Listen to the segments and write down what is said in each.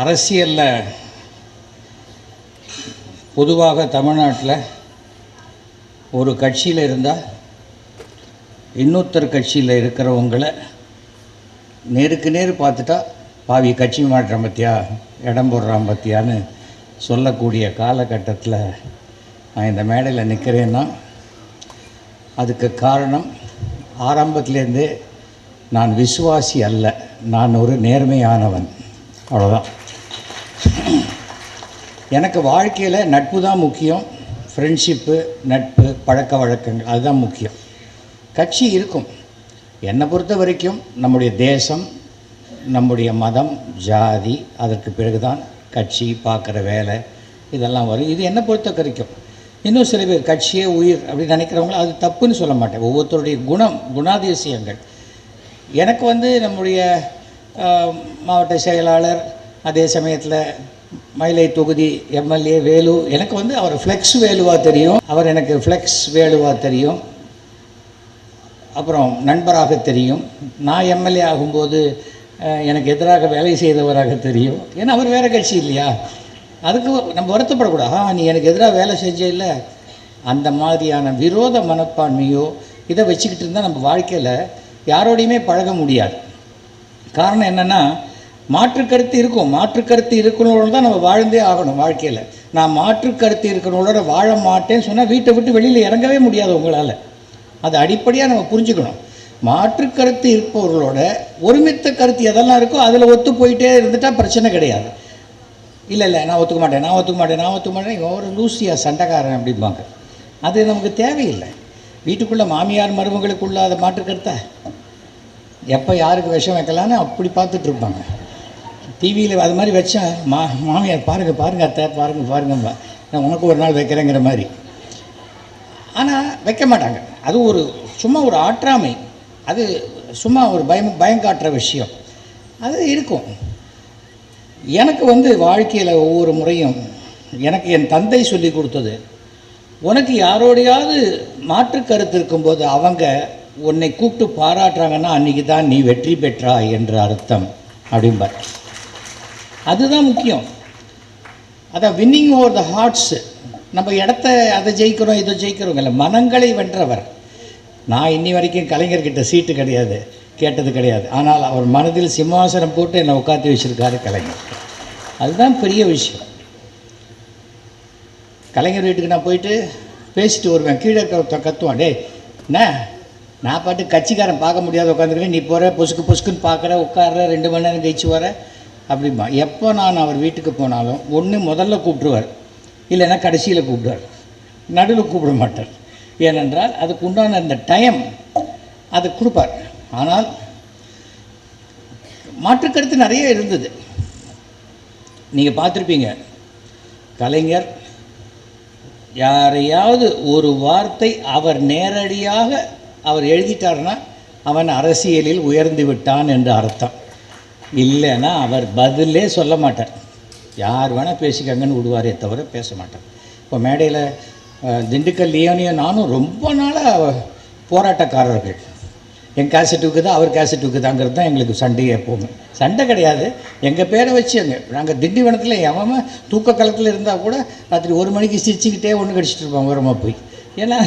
அரசியலில் பொதுவாக தமிழ்நாட்டில் ஒரு கட்சியில் இருந்தால் இன்னொருத்தர் கட்சியில் இருக்கிறவங்களை நேருக்கு நேர் பார்த்துட்டா பாவி கட்சி மாற்றம் பற்றியா இடம் போடுறான் பற்றியான்னு சொல்லக்கூடிய காலகட்டத்தில் நான் இந்த மேடையில் நிற்கிறேன்னா அதுக்கு காரணம் ஆரம்பத்திலேருந்தே நான் விசுவாசி அல்ல, நான் ஒரு நேர்மையானவன், அவ்வளோதான். எனக்கு வாழ்க்கையில் நட்பு தான் முக்கியம், ஃப்ரெண்ட்ஷிப்பு, நட்பு, பழக்க வழக்கங்கள் அதுதான் முக்கியம். கட்சி இருக்கும். என்னை பொறுத்த வரைக்கும் நம்முடைய தேசம், நம்முடைய மதம், ஜாதி, அதற்கு பிறகு தான் கட்சி, பார்க்குற வேலை இதெல்லாம் வரும். இது என்னை பொறுத்த வரைக்கும். இன்னும் சில பேர் கட்சியே உயிர் அப்படின்னு நினைக்கிறவங்களும் அது தப்புன்னு சொல்ல மாட்டேன். ஒவ்வொருத்தருடைய குணாதிசயங்கள். எனக்கு நம்முடைய மாவட்ட செயலாளர், அதே சமயத்தில் மயிலை தொகுதி எம்எல்ஏ வேலு, எனக்கு அவர் ஃப்ளெக்ஸ் வேலுவாக தெரியும், அவர் எனக்கு ஃப்ளெக்ஸ் வேலுவாக தெரியும், அப்புறம் நண்பராக தெரியும். நான் எம்எல்ஏ ஆகும்போது எனக்கு எதிராக வேலை செய்தவராக தெரியும். ஏன்னா அவர் வேறு கட்சி இல்லையா, அதுக்கு நம்ம வருத்தப்படக்கூடாது. நீ எனக்கு எதிராக வேலை செஞ்ச இல்லை, அந்த மாதிரியான விரோத மனப்பான்மையோ இதை வச்சுக்கிட்டு இருந்தால் நம்ம வாழ்க்கையில் யாரோடையுமே பழக முடியாது. காரணம் என்னென்னா, மாற்றுக்கருத்து இருக்கும். மாற்றுக்கருத்து இருக்கணும்னு தான் நம்ம வாழ்ந்தே ஆகணும் வாழ்க்கையில். நான் மாற்றுக்கருத்து இருக்கணும்னோட வாழ மாட்டேன்னு சொன்னால் வீட்டை விட்டு வெளியில் இறங்கவே முடியாது உங்களால். அது அடிப்படையாக நம்ம புரிஞ்சுக்கணும். மாற்றுக்கருத்து இருப்பவர்களோட ஒருமித்த கருத்து எதெல்லாம் இருக்கோ அதில் ஒத்து போயிட்டே இருந்துட்டால் பிரச்சனை கிடையாது. இல்லை நான் ஒத்துக்க மாட்டேன் இவன் ஒரு லூசியா சண்டைக்காரன் அப்படிம்பாங்க. அது நமக்கு தேவையில்லை. வீட்டுக்குள்ளே மாமியார் மருமகளுக்குள்ள அதை மாற்றுக்கருத்தா எப்போ யாருக்கு விஷம் வைக்கலான்னு அப்படி பார்த்துட்ருப்பாங்க. டிவியில் அது மாதிரி வச்சா மாமியார் பாருங்கள் அத்தை பாருங்கம்பா, நான் உனக்கு ஒரு நாள் வைக்கிறேங்கிற மாதிரி. ஆனால் வைக்க மாட்டாங்க. அது சும்மா ஒரு ஆற்றாமை, அது சும்மா ஒரு பயம் காட்டுற விஷயம் அது இருக்கும். எனக்கு வாழ்க்கையில் ஒவ்வொரு முறையும் எனக்கு என் தந்தை சொல்லி கொடுத்தது, உனக்கு யாரோடையாவது மாற்று கருத்து இருக்கும்போது அவங்க உன்னை கூப்பிட்டு பாராட்டுறாங்கன்னா அன்றைக்கி தான் நீ வெற்றி பெற்றாய் என்ற அர்த்தம் அப்படிம்பார். அதுதான் முக்கியம். அதான் வின்னிங் ஓவர் த ஹார்ட்ஸு. நம்ம இடத்த அதை ஜெயிக்கிறோம் இதை ஜெயிக்கிறோங்க இல்லை, மனங்களை வென்றவர். நான் இன்னி வரைக்கும் கலைஞர்கிட்ட சீட்டு கிடையாது, கேட்டது கிடையாது. ஆனால் அவர் மனதில் சிம்மாசனம் போட்டு என்னை உட்காந்து வச்சுருக்காரு கலைஞர். அதுதான் பெரிய விஷயம். கலைஞர் வீட்டுக்கு நான் போயிட்டு பேசிட்டு வருவேன். கீழே கத்துவான், டே என்ன நான் பாட்டு கட்சிக்காரன் பார்க்க முடியாத உட்காந்துருக்கேன், நீ போகிற பொசுக்குன்னு பார்க்குற, உட்கார்ற, 2 மணி நேரம் கழிச்சு வர அப்படிம்பா. எப்போ நான் அவர் வீட்டுக்கு போனாலும் ஒன்று முதல்ல கூப்பிட்ருவார், இல்லைன்னா கடைசியில் கூப்பிடுவார், நடுவில் கூப்பிட மாட்டார். ஏனென்றால் அதுக்கு உண்டான அந்த டைம் அது கொடுப்பார். ஆனால் மாற்றுக்கருத்து நிறைய இருந்தது. நீங்கள் பார்த்துருப்பீங்க, கலைஞர் யாரையாவது ஒரு வார்த்தை அவர் நேரடியாக அவர் எழுதிட்டார்னா அவன் அரசியலில் உயர்ந்து விட்டான் என்று அர்த்தம். இல்லைன்னா அவர் பதிலே சொல்ல மாட்டார். யார் வேணால் பேசிக்கங்கன்னு விடுவாரே தவிர பேச மாட்டார். இப்போ மேடையில் திண்டுக்கல் லியோனியும் நானும் ரொம்ப நாளாக போராட்டக்காரர்கள். என் கேசட்டுக்கு தான் அவர் கேசட்டுக்கு தாங்கிறது தான் எங்களுக்கு சண்டையே. எப்போவுமே சண்டை கிடையாது, எங்கள் பேரை வச்சு நாங்கள் திண்டிவனத்தில் எவன் தூக்க காலத்தில் இருந்தால் கூட ராத்திரி 1 மணிக்கு சிரிச்சுக்கிட்டே ஒன்று கடிச்சிட்டு இருப்பாங்க ஓரமாக போய். ஏன்னா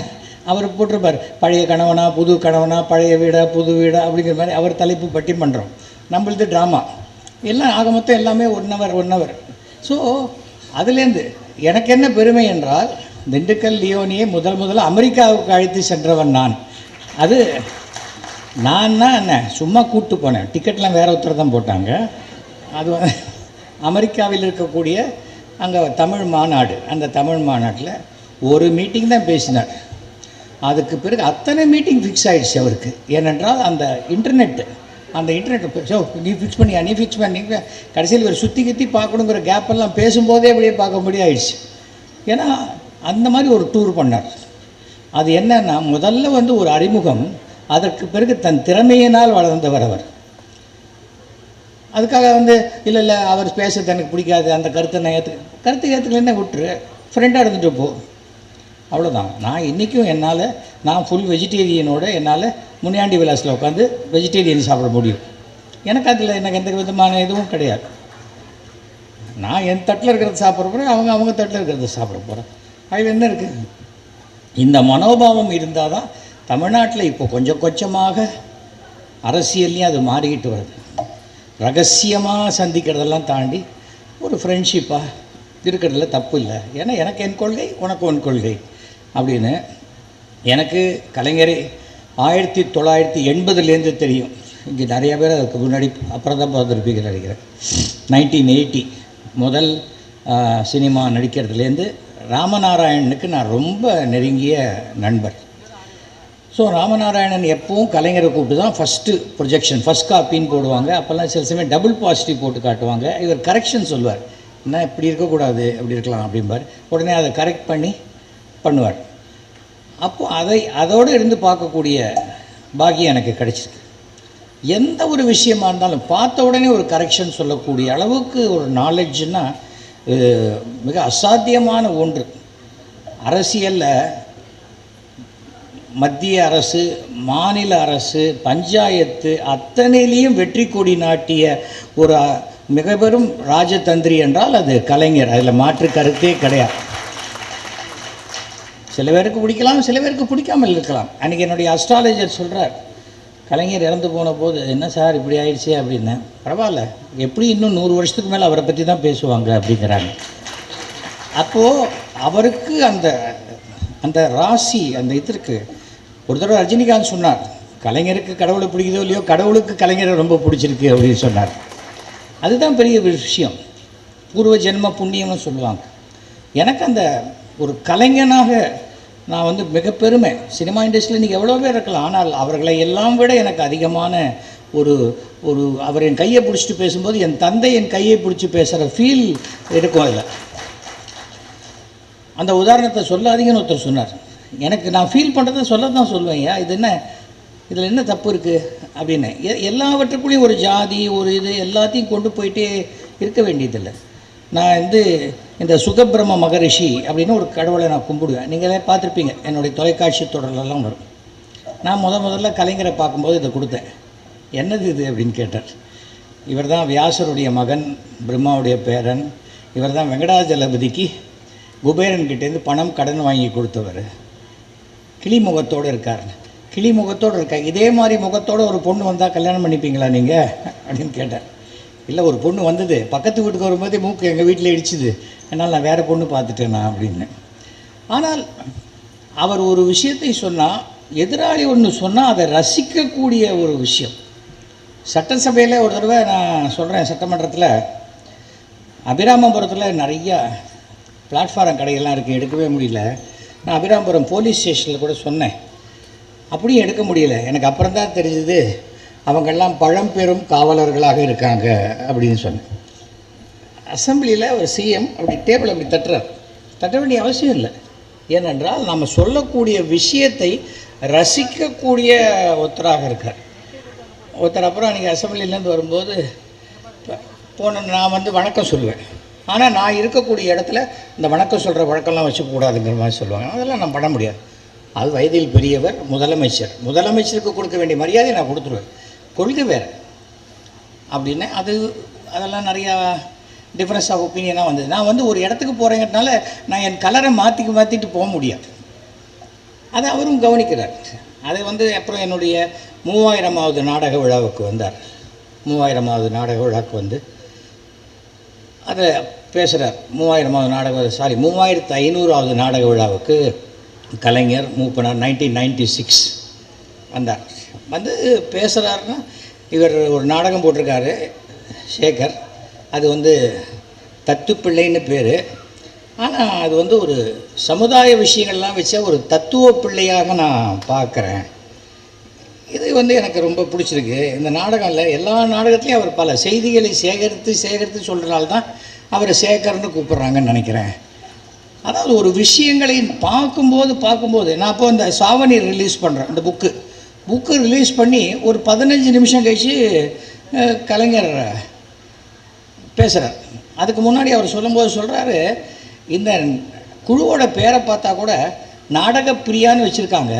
அவர் போட்டிருப்பார், பழைய கணவனா புது கணவனா, பழைய வீடா புது வீடா அப்படிங்கிற மாதிரி அவர் தலைப்பு பட்டி பண்ணுறோம். நம்மளது ட்ராமா எல்லாம் ஆக மொத்தம் எல்லாமே 1 ஹவர். ஸோ அதுலேருந்து எனக்கு என்ன பெருமை என்றால், திண்டுக்கல் லியோனியை முதல்ல அமெரிக்காவுக்கு அழைத்து சென்றவன் நான். அது நான் தான் என்ன சும்மா கூப்பிட்டு போனேன், டிக்கெட்லாம் வேறு ஒருத்தர் தான் போட்டாங்க. அது அமெரிக்காவில் இருக்கக்கூடிய அங்கே தமிழ் மாநாடு, அந்த தமிழ் மாநாட்டில் ஒரு மீட்டிங் தான் பேசினார். அதுக்கு பிறகு அத்தனை மீட்டிங் ஃபிக்ஸ் ஆகிடுச்சு அவருக்கு. ஏனென்றால் அந்த இன்டர்நெட்டு நீ ஃபிக்ஸ் பண்ணி கடைசியில் ஒரு சுற்றி பார்க்கணுங்கிற கேப்பெல்லாம் பேசும்போதே அப்படியே பார்க்க முடியாது ஆயிடுச்சு. ஏன்னா அந்த மாதிரி ஒரு டூர் பண்ணார். அது என்னன்னா, முதல்ல ஒரு அறிமுகம், அதற்கு பிறகு தன் திறமையினால் வளர்ந்தவர் அவர். அதுக்காக இல்லை அவர் பேசுறது எனக்கு பிடிக்காது, அந்த கருத்தை நான் ஏற்றுக்கலன்னா விட்டுரு, ஃப்ரெண்டாக இருந்துட்டு போ, அவ்வளோதான். நான் இன்றைக்கும் நான் ஃபுல் வெஜிடேரியனோடு என்னால் முனியாண்டி விலாஸில் உட்காந்து வெஜிடேரியன் சாப்பிட முடியும். எனக்கு அதில் எனக்கு எந்த விதமான இதுவும் கிடையாது. நான் என் தட்டில் இருக்கிறத சாப்பிட போகிறேன், அவங்க அவங்க தட்டில் இருக்கிறத சாப்பிட போகிறேன். அதில் என்ன இருக்குது? இந்த மனோபாவம் இருந்தால் தான் தமிழ்நாட்டில் இப்போ கொஞ்சம் கொஞ்சமாக அரசியல்லையும் அது மாறிக்கிட்டு வருது. ரகசியமாக சந்திக்கிறதெல்லாம் தாண்டி ஒரு ஃப்ரெண்ட்ஷிப்பாக இருக்கிறதுல தப்பு இல்லை. ஏன்னா எனக்கு என் கொள்கை, உனக்கு உன் கொள்கை அப்படின்னு. எனக்கு கலைஞரை 1980 தெரியும். இங்கே நிறைய பேர் அதுக்கு முன்னாடி அப்புறம் தான் பார்த்துருப்பீங்க நினைக்கிறேன். 1980 முதல் சினிமா நடிக்கிறதுலேருந்து ராமநாராயணனுக்கு நான் ரொம்ப நெருங்கிய நண்பர். ஸோ ராமநாராயணன் எப்பவும் கலைஞரை கூப்பிட்டு தான் ஃபஸ்ட்டு ப்ரொஜெக்ஷன், ஃபஸ்ட் காப்பின்னு போடுவாங்க. அப்போல்லாம் சில சமயம் டபுள் பாசிட்டிவ் போட்டு காட்டுவாங்க. இவர் கரெக்ஷன் சொல்லுவார், என்ன இப்படி இருக்கக்கூடாது, அப்படி இருக்கலாம் அப்படிம்பார். உடனே அதை கரெக்ட் பண்ணி பண்ணுவார். அப்போது அதோடு இருந்து பார்க்கக்கூடிய பாக்கியம் எனக்கு கிடைச்சிருக்கு. எந்த ஒரு விஷயமா இருந்தாலும் பார்த்த உடனே ஒரு கரெக்ஷன் சொல்லக்கூடிய அளவுக்கு ஒரு நாலேஜ்னா மிக அசாத்தியமான ஒன்று. அரசியலில் மத்திய அரசு, மாநில அரசு, பஞ்சாயத்து அத்தனையிலையும் வெற்றி கொடி நாட்டிய ஒரு மிக பெரும் ராஜதந்திரி என்றால் அது கலைஞர். அதில் மாற்று கருத்தே கிடையாது. சில பேருக்கு பிடிக்கலாம், சில பேருக்கு பிடிக்காமல் இருக்கலாம். அன்றைக்கி என்னுடைய அஸ்ட்ராலஜர் சொல்கிறார், கலைஞர் இறந்து போன போது என்ன சார் இப்படி ஆயிடுச்சு அப்படின்னு. பரவாயில்ல, எப்படி இன்னும் 100 வருஷத்துக்கு மேலே அவரை பற்றி தான் பேசுவாங்க அப்படிங்கிறாங்க. அப்போது அவருக்கு அந்த அந்த ராசி அந்த இது இருக்குது. ஒரு தடவை ரஜினிகாந்த் சொன்னார், கலைஞருக்கு கடவுளை பிடிக்குதோ இல்லையோ, கடவுளுக்கு கலைஞரை ரொம்ப பிடிச்சிருக்கு அப்படின்னு சொன்னார். அதுதான் பெரிய விஷயம். பூர்வ ஜென்ம புண்ணியம்னு சொல்லுவாங்க. எனக்கு அந்த ஒரு கலைஞனாக நான் வந்து மிக பெருமை. சினிமா இண்டஸ்ட்ரியில் இன்றைக்கி எவ்வளோ பேர் இருக்கலாம், ஆனால் அவர்களை எல்லாம் விட எனக்கு அதிகமான ஒரு ஒரு அவர் என் கையை பிடிச்சிட்டு பேசும்போது என் தந்தை என் கையை பிடிச்சி பேசுகிற ஃபீல் இருக்கும். அதில் அந்த உதாரணத்தை சொல்லாதீங்கன்னு ஒருத்தர் சொன்னார். எனக்கு நான் ஃபீல் பண்ணுறதை சொல்ல தான் சொல்லுவேன். இது என்ன, இதில் என்ன தப்பு இருக்குது அப்படின்னு. எல்லாவற்றுக்குள்ளேயும் ஒரு ஜாதி, ஒரு இது எல்லாத்தையும் கொண்டு போயிட்டே இருக்க வேண்டியதில்லை. நான் இந்த சுகபிரம மகரிஷி அப்படின்னு ஒரு கடவுளை நான் கும்பிடுவேன். நீங்களே பார்த்துருப்பீங்க, என்னுடைய தொலைக்காட்சி தொடர்லெல்லாம் வரும். நான் முதல்ல கலைஞரை பார்க்கும்போது இதை கொடுத்தேன். என்னது இது அப்படின்னு கேட்டார். இவர் தான் வியாசருடைய மகன், பிரம்மாவுடைய பேரன். இவர் தான் வெங்கடாஜலபதிக்கு குபேரன்கிட்டேருந்து பணம் கடன் வாங்கி கொடுத்தவர். கிளிமுகத்தோடு இருக்கார். கிளிமுகத்தோடு இருக்கார். இதே மாதிரி முகத்தோடு ஒரு பொண்ணு வந்தால் கல்யாணம் பண்ணிப்பீங்களா நீங்கள் அப்படின்னு கேட்டார். இல்லை, ஒரு பொண்ணு வந்தது, பக்கத்து வீட்டுக்கு வரும்போதே மூக்கு எங்கள் வீட்டில் இடிச்சுது, அதனால் நான் வேறு பொண்ணு பார்த்துட்டேனா அப்படின்னு. ஆனால் அவர் ஒரு விஷயத்தை சொன்னால், எதிராளி ஒன்று சொன்னால் அதை ரசிக்கக்கூடிய ஒரு விஷயம். சட்டசபையில் ஒரு தடவை நான் சொல்கிறேன், சட்டமன்றத்தில் அபிராமபுரத்தில் நிறையா பிளாட்ஃபாரம் கடைகள்லாம் இருக்குது, எடுக்கவே முடியல. நான் அபிராமபுரம் போலீஸ் ஸ்டேஷனில் கூட சொன்னேன், அப்படியும் எடுக்க முடியல. எனக்கு அப்புறம் தான் தெரிஞ்சது அவங்கெல்லாம் பழம்பெரும் காவலர்களாக இருக்காங்க அப்படின்னு சொன்னேன். அசம்பிளியில் ஒரு சிஎம் அப்படி டேபிள் அப்படி தட்ட வேண்டிய அவசியம் இல்லை. ஏனென்றால் நம்ம சொல்லக்கூடிய விஷயத்தை ரசிக்கக்கூடிய ஒருத்தராக இருக்கார். ஒருத்தர் அப்புறம் நீங்கள் அசம்பிளிலேருந்து வரும்போது நான் வணக்கம் சொல்லுவேன். ஆனால் நான் இருக்கக்கூடிய இடத்துல இந்த வணக்கம் சொல்கிற வழக்கம்லாம் வச்சுக்கூடாதுங்கிற மாதிரி சொல்லுவாங்க. அதெல்லாம் நான் பண்ண முடியாது. அது வயதில் பெரியவர், முதலமைச்சருக்கு கொடுக்க வேண்டிய மரியாதையை நான் கொடுத்துருவேன். கொள்கை வேறு அப்படின்னு அதெல்லாம் நிறையா டிஃப்ரென்ஸ் ஆஃப் ஒப்பீனியனாக வந்தது. நான் ஒரு இடத்துக்கு போகிறேங்கிறதுனால நான் என் கலரை மாற்றிட்டு போக முடியாது. அதை அவரும் கவனிக்கிறார். அதை அப்புறம் என்னுடைய 3000வது நாடக விழாவுக்கு வந்தார். 3000வது நாடக விழாவுக்கு அதை பேசுகிறார். 3500வது நாடக விழாவுக்கு கலைஞர் மூப்பனார் 1996 வந்தார். பேசுகிறாருன்னா, இவர் ஒரு நாடகம் போட்டிருக்காரு சேகர். அது தத்துப்பிள்ளைன்னு பேர். ஆனால் அது ஒரு சமுதாய விஷயங்கள்லாம் வச்ச ஒரு தத்துவ பிள்ளையாக நான் பார்க்குறேன். இது எனக்கு ரொம்ப பிடிச்சிருக்கு. இந்த நாடகம்ல எல்லா நாடகத்துலேயும் அவர் பல செய்திகளை சேகரித்து சொல்கிறனால தான் அவரை சேகர்னு கூப்பிட்றாங்கன்னு நினைக்கிறேன். அதாவது ஒரு விஷயங்களை பார்க்கும்போது நான் இப்போ இந்த சாவணி ரிலீஸ் பண்ணுறேன். இந்த புக்கு ரிலீஸ் பண்ணி ஒரு 15 நிமிஷம் கழித்து கலைஞர் பேசுகிறார். அதுக்கு முன்னாடி அவர் சொல்லும்போது சொல்கிறாரு, இந்த குழுவோட பேரை பார்த்தா கூட நாடக பிரியான்னு வச்சுருக்காங்க.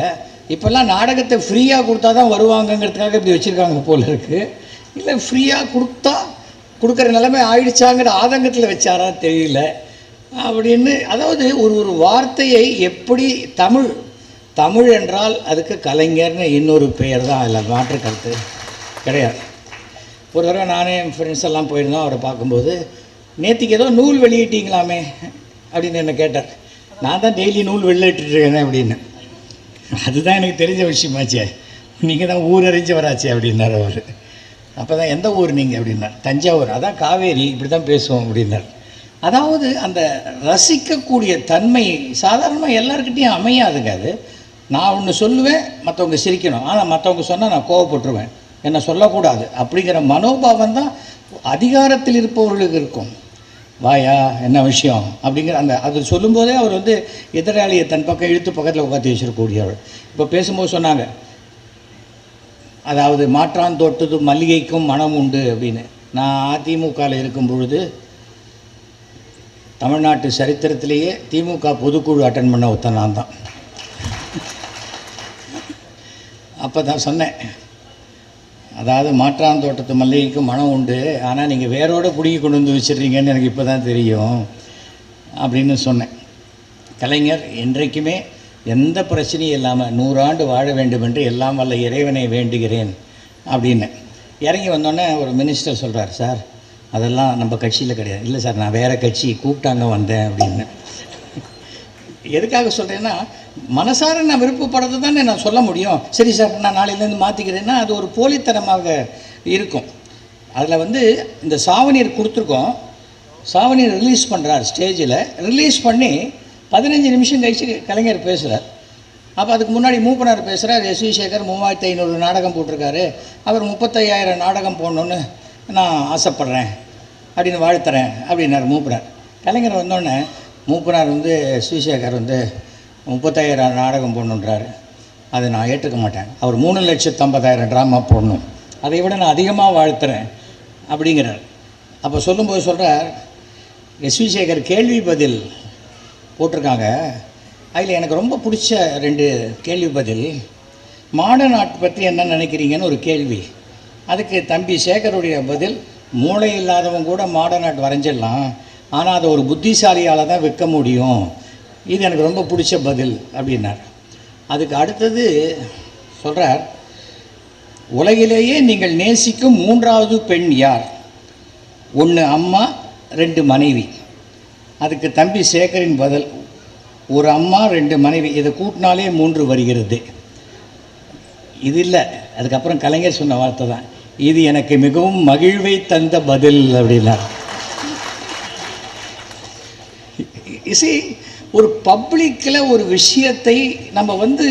இப்போல்லாம் நாடகத்தை ஃப்ரீயாக கொடுத்தா தான் வருவாங்கங்கிறதுக்காக இப்படி வச்சுருக்காங்க போல இருக்குது. இல்லை, ஃப்ரீயாக கொடுத்தா கொடுக்குற நிலைமை ஆயிடுச்சாங்கிற ஆதங்கத்தில் வச்சாரா தெரியல அப்படின்னு. அதாவது ஒரு ஒரு வார்த்தையை எப்படி தமிழ் என்றால் அதுக்கு கலைஞர்னு இன்னொரு பெயர் தான், அதில் மாற்று கருத்து கிடையாது. ஒரு தடவை நானே என் ஃப்ரெண்ட்ஸ் எல்லாம் போயிருந்தோம். அவரை பார்க்கும்போது, நேற்றுக்கு ஏதோ நூல் வெளியிட்டீங்களாமே அப்படின்னு என்னை கேட்டார். நான் தான் டெய்லி நூல் வெளியிட்டுருக்கேன் அப்படின்னு. அதுதான் எனக்கு தெரிஞ்ச விஷயமாச்சே, நீங்கள் தான் ஊர் அறிஞ்சவராச்சே அப்படின்னார் அவர். அப்போ தான் எந்த ஊர் நீங்கள் அப்படின்னார். தஞ்சாவூர். அதான் காவேரி, இப்படி தான் பேசுவோம் அப்படின்னார். அதாவது அந்த ரசிக்கக்கூடிய தன்மை சாதாரணமாக எல்லாருக்கிட்டையும் அமையாதுங்க. அது நான் ஒன்று சொல்லுவேன், மற்றவங்க சிரிக்கணும். ஆனால் மற்றவங்க சொன்னால் நான் கோவப்பட்டுருவேன், என்ன சொல்லக்கூடாது அப்படிங்கிற மனோபாவம் தான் அதிகாரத்தில் இருப்பவர்களுக்கு இருக்கும். வாயா என்ன விஷயம் அப்படிங்கிற அந்த அது சொல்லும்போதே அவர் வந்து எதிராளியை தன் பக்கம் இழுத்து பக்கத்தில் உட்காந்து வச்சிருக்கக்கூடியவர். இப்போ பேசும்போது சொன்னாங்க, அதாவது மாற்றான் தொட்டது மல்லிகைக்கும் மனம் உண்டு அப்படின்னு. நான் அதிமுகவில் இருக்கும் பொழுது தமிழ்நாட்டு சரித்திரத்திலேயே திமுக பொதுக்குழு அட்டன் பண்ண ஒருத்தன் நான் தான். அப்போ தான் சொன்னேன், அதாவது மாற்றான் தோட்டத்து மல்லிகைக்கு மனம் உண்டு, ஆனால் நீங்கள் வேரோடு பிடிங்கி கொண்டு வந்து வச்சிடுறீங்கன்னு எனக்கு இப்போ தான் தெரியும் அப்படின்னு சொன்னேன். கலைஞர் என்றைக்குமே எந்த பிரச்சனையும் இல்லாமல் 100 ஆண்டு வாழ வேண்டும் என்று எல்லாம் வல்ல இறைவனை வேண்டுகிறேன் அப்படின்னு. இறங்கி வந்தோடனே ஒரு மினிஸ்டர் சொல்கிறார், சார் அதெல்லாம் நம்ம கட்சியில் கிடையாது. இல்லை சார், நான் வேறு கட்சி கூப்பிட்டாங்க வந்தேன் அப்படின்னு. எதுக்காக சொல்கிறேன்னா, மனசார நான் விருப்பப்படுறது தானே நான் சொல்ல முடியும். சரி சார், நான் நாளையிலேருந்து மாற்றிக்கிறேன்னா அது ஒரு போலித்தனமாக இருக்கும். அதில் வந்து இந்த சாவணீர் கொடுத்துருக்கோம். சாவணீர் ரிலீஸ் பண்ணுறார் ஸ்டேஜில். ரிலீஸ் பண்ணி 15 நிமிஷம் கழிச்சு கலைஞர் பேசுகிறார். அப்போ அதுக்கு முன்னாடி மூப்பனார் பேசுகிறார். எஸ் வி சேகர் 3500 நாடகம் போட்டிருக்காரு, அவர் 35,000 நாடகம் போடணுன்னு நான் ஆசைப்பட்றேன் அப்படின்னு வாழ்த்துறேன் அப்படின்னார் மூப்பனார். கலைஞர் வந்தோடனே மூப்பனார் வந்து எஸ் வி சேகர் வந்து 35,000 நாடகம் போடணுன்றாரு, அதை நான் ஏற்றுக்க மாட்டேன். அவர் 3,50,000 ட்ராமா போடணும், அதை விட நான் அதிகமாக வாழ்த்துறேன் அப்படிங்கிறார். அப்போ சொல்லும்போது சொல்கிறார், எஸ் வி சேகர் கேள்வி பதில் போட்டிருக்காங்க, அதில் எனக்கு ரொம்ப பிடிச்ச 2 கேள்வி பதில். மாடர்ன் ஆர்ட் பற்றி என்ன நினைக்கிறீங்கன்னு ஒரு கேள்வி, அதுக்கு தம்பி சேகருடைய பதில், மூளை இல்லாதவங்க கூட மாடர்ன் ஆர்ட் வரைஞ்சிடலாம், ஆனால் அதை ஒரு புத்திசாலியால் தான் விற்க முடியும், இது எனக்கு ரொம்ப பிடிச்ச பதில் அப்படின்னார். அதுக்கு அடுத்தது சொல்கிறார், உலகிலேயே நீங்கள் நேசிக்கும் 3வது பெண் யார்? 1 அம்மா 2 மனைவி. அதுக்கு தம்பி சேகரின் பதில், ஒரு அம்மா 2 மனைவி, இதை கூட்டினாலே 3 வருகிறது. இது இல்லை. அதுக்கப்புறம் கலைஞர் சொன்ன வார்த்தை தான், இது எனக்கு மிகவும் மகிழ்வை தந்த பதில் அப்படின்னார். இசை ஒரு பப்ளிக்கில் ஒரு விஷயத்தை நம்ம வந்து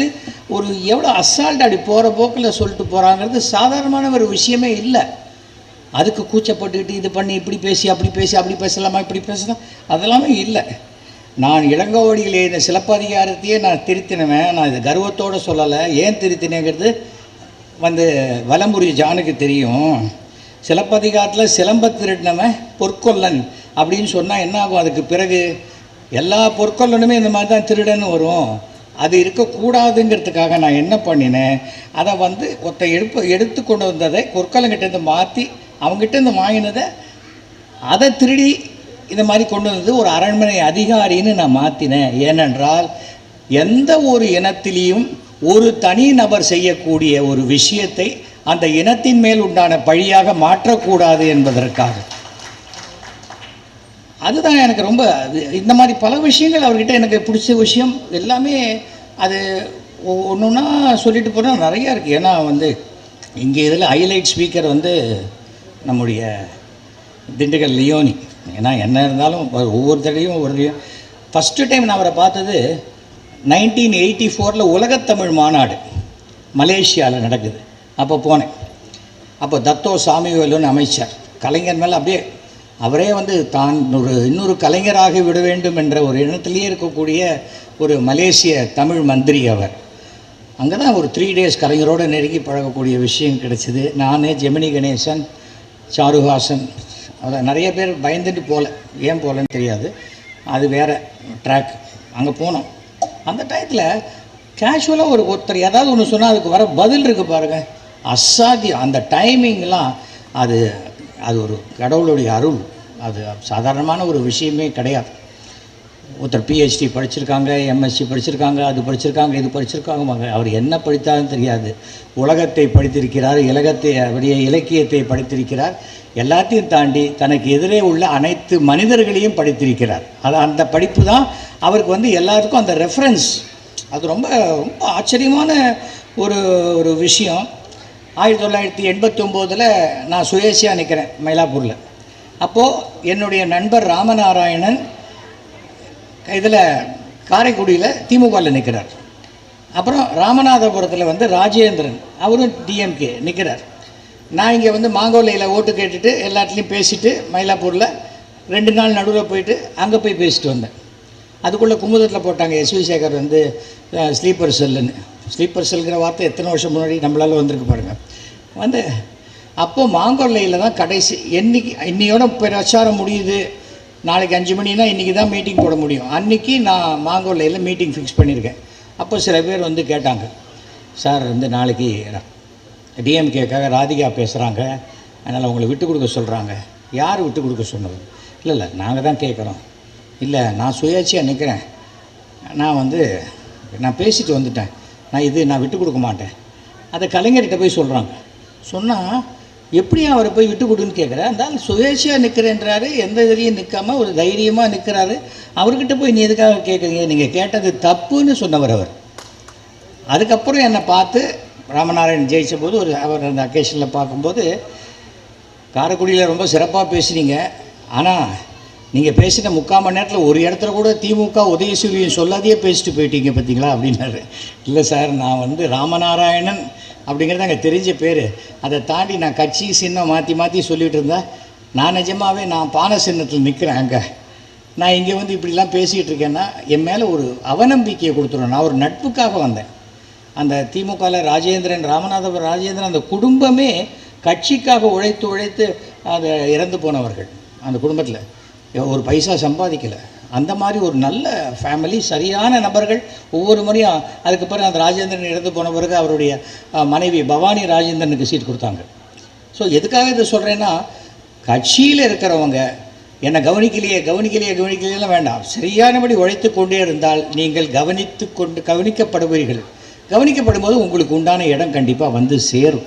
ஒரு எவ்வளோ அசால்ட் அப்படி போகிற போக்கில் சொல்லிட்டு போகிறாங்கிறது சாதாரணமான ஒரு விஷயமே இல்லை. அதுக்கு கூச்சப்பட்டுக்கிட்டு இது பண்ணி இப்படி பேசி அப்படி பேசி அப்படி பேசலாமா இப்படி பேசலாம் அதெல்லாமே இல்லை. நான் இளங்கோவடியில் எழுதின சிலப்பதிகாரத்தையே நான் திருத்தினவேன். நான் இது கர்வத்தோடு சொல்லலை. ஏன் திருத்தினேங்கிறது வந்து வலம்புரி ஜானுக்கு தெரியும். சிலப்பதிகாரத்தில் சிலம்ப திருடினவன் பொற்கொல்லன் அப்படின்னு சொன்னால் என்ன ஆகும்? அதுக்கு பிறகு எல்லா பொற்கொல்லனுமே இந்த மாதிரி தான் திருடன்னு வரும். அது இருக்கக்கூடாதுங்கிறதுக்காக நான் என்ன பண்ணினேன், அதை வந்து எடுத்து கொண்டு வந்ததை பொற்கொல்லங்கிட்டேருந்து மாற்றி அவங்ககிட்டேருந்து வாங்கினதை அதை திருடி இந்த மாதிரி கொண்டு வந்தது ஒரு அரண்மனை அதிகாரின்னு நான் மாற்றினேன். ஏனென்றால் எந்த ஒரு இனத்திலையும் ஒரு தனி நபர் செய்யக்கூடிய ஒரு விஷயத்தை அந்த இனத்தின் மேல் உண்டான பழியாக மாற்றக்கூடாது என்பதற்காக. அதுதான் எனக்கு ரொம்ப இந்த மாதிரி பல விஷயங்கள் அவர்கிட்ட எனக்கு பிடிச்ச விஷயம் எல்லாமே. அது ஒன்று ஒன்றா சொல்லிட்டு போனால் நிறையா இருக்குது. ஏன்னா வந்து இங்கே இதில் ஹைலைட் ஸ்பீக்கர் வந்து நம்முடைய திண்டுக்கல் லியோனி. ஏன்னா என்ன இருந்தாலும் ஒவ்வொரு தடையும் ஃபஸ்ட்டு டைம் நான் அவரை பார்த்தது 1984 உலகத்தமிழ் மாநாடு மலேசியாவில் நடக்குது. அப்போ போனேன். அப்போ தத்தோ சாமிவேலுன்னு அமைச்சர் கலைஞர் மேலே அப்படியே அவரே வந்து தான் இன்னொரு கலைஞராக விட வேண்டும் என்ற ஒரு எண்ணத்திலேயே இருக்கக்கூடிய ஒரு மலேசிய தமிழ் மந்திரி அவர். அங்கே தான் ஒரு 3 days கலைஞரோடு நெருங்கி பழகக்கூடிய விஷயம் கிடைச்சிது. நான், ஜெமினி கணேசன், சாருஹாசன், அதை நிறைய பேர் பயந்துட்டு போகல. ஏன் போகலன்னு தெரியாது, அது வேறு ட்ராக். அங்கே போனோம். அந்த டயத்தில் கேஷுவலாக ஒருத்தர் ஏதாவது ஒன்று சொன்னால் அதுக்கு வர பதில் இருக்குது பாருங்கள், அசாத்தியம். அந்த டைமிங்லாம் அது அது ஒரு கடவுளுடைய அருள். அது சாதாரணமான ஒரு விஷயமே கிடையாது. ஒருத்தர் பிஹெச்டி படிச்சிருக்காங்க, எம்எஸ்சி படிச்சிருக்காங்க, அது படிச்சிருக்காங்க, இது படிச்சிருக்காங்க. அவர் என்ன படித்தாலும் தெரியாது. உலகத்தை படித்திருக்கிறார், அப்படியே இலக்கியத்தை படித்திருக்கிறார். எல்லாத்தையும் தாண்டி தனக்கு எதிரே உள்ள அனைத்து மனிதர்களையும் படித்திருக்கிறார். அந்த படிப்பு தான் அவருக்கு எல்லாருக்கும் அந்த ரெஃபரன்ஸ். அது ரொம்ப ரொம்ப ஆச்சரியமான ஒரு ஒரு விஷயம். 1989 நான் சுயேட்சையாக நிற்கிறேன் மயிலாப்பூரில். அப்போது என்னுடைய நண்பர் ராமநாராயணன் இதில் காரைக்குடியில் திமுகவில் நிற்கிறார். அப்புறம் ராமநாதபுரத்தில் ராஜேந்திரன், அவரும் டிஎம்கே நிற்கிறார். நான் இங்கே மாங்கோலையில் ஓட்டு கேட்டுட்டு எல்லாத்துலேயும் பேசிவிட்டு மயிலாப்பூரில் 2 நாள் நடுவில் போயிட்டு அங்கே போய் பேசிட்டு வந்தேன். அதுக்குள்ளே குமுதத்தில் போட்டாங்க எஸ்வி சேகர் ஸ்லீப்பர் செல்லுன்னு. ஸ்லீப்பர் செல்கிற வார்த்தை எத்தனை வருஷம் முன்னாடி நம்மளால் வந்திருக்கு பாருங்கள். அப்போது மாங்கொல்லையில் தான் கடைசி இன்னையோட பிரச்சாரம் முடியுது. நாளைக்கு 5 மணினா இன்றைக்கி தான் மீட்டிங் போட முடியும். அன்றைக்கி நான் மாங்கொல்லையில் மீட்டிங் ஃபிக்ஸ் பண்ணியிருக்கேன். அப்போ சில பேர் கேட்டாங்க, சார் நாளைக்கு டிஎம்கேக்காக ராதிகா பேசுகிறாங்க, அதனால் அவங்களை விட்டு கொடுக்க சொல்கிறாங்க. யார் விட்டு கொடுக்க சொன்னது? இல்லை நாங்கள் தான் கேட்குறோம். இல்லை, நான் சுயேட்சையாக நிற்கிறேன், நான் பேசிட்டு வந்துட்டேன், நான் விட்டு கொடுக்க மாட்டேன். அதை கலைஞர்கிட்ட போய் சொல்கிறாங்க. சொன்னால் எப்படி அவரை போய் விட்டு கொடுன்னு கேட்குறேன். இருந்தாலும் சுயேட்சையாக நிற்கிறேன்றாரு, எந்த இதுலேயும் நிற்காம ஒரு தைரியமாக நிற்கிறாரு. அவர்கிட்ட போய் நீ எதுக்காக கேட்குறீங்க, நீங்கள் கேட்டது தப்புன்னு சொன்னவர் அவர். அதுக்கப்புறம் என்னை பார்த்து ராமநாராயணன் ஜெயித்த போது அவர் அந்த அக்கேஷனில் பார்க்கும்போது, காரைக்குடியில் ரொம்ப சிறப்பாக பேசுனீங்க, ஆனால் நீங்கள் பேசின 3/4 மணி நேரத்தில் ஒரு இடத்துல கூட திமுக உதயசூரியன் சொல்லாதையே பேசிட்டு போயிட்டீங்க பார்த்தீங்களா அப்படின்னாரு. இல்லை சார், நான் ராமநாராயணன் அப்படிங்கிறது அங்கே தெரிஞ்ச பேர். அதை தாண்டி நான் கட்சி சின்னம் மாற்றி மாற்றி சொல்லிகிட்டு இருந்தேன். நான் நிஜமாகவே நான் பானை சின்னத்தில் நிற்கிறேன். அங்கே நான் இங்கே இப்படிலாம் பேசிகிட்டு இருக்கேன்னா என் மேலே ஒரு அவநம்பிக்கையை கொடுத்துருவேன். நான் ஒரு நட்புக்காக வந்தேன். அந்த திமுகவில் ராமநாதபுரம் ராஜேந்திரன் அந்த குடும்பமே கட்சிக்காக உழைத்து அதை இறந்து போனவர்கள். அந்த குடும்பத்தில் ஒரு பைசா சம்பாதிக்கலை. அந்த மாதிரி ஒரு நல்ல ஃபேமிலி, சரியான நபர்கள். ஒவ்வொரு முறையும் அதுக்கு பிறகு அந்த ராஜேந்திரன் இறந்து போன பிறகு அவருடைய மனைவி பவானி ராஜேந்திரனுக்கு சீட் கொடுத்தாங்க. ஸோ எதுக்காக இதை சொல்கிறேன்னா, கட்சியில் இருக்கிறவங்க என்னை கவனிக்கலையெல்லாம் வேண்டாம். சரியானபடி உழைத்து கொண்டே இருந்தால் நீங்கள் கவனிக்கப்படுவீர்கள். கவனிக்கப்படும் போது உங்களுக்கு உண்டான இடம் கண்டிப்பாக சேரும்.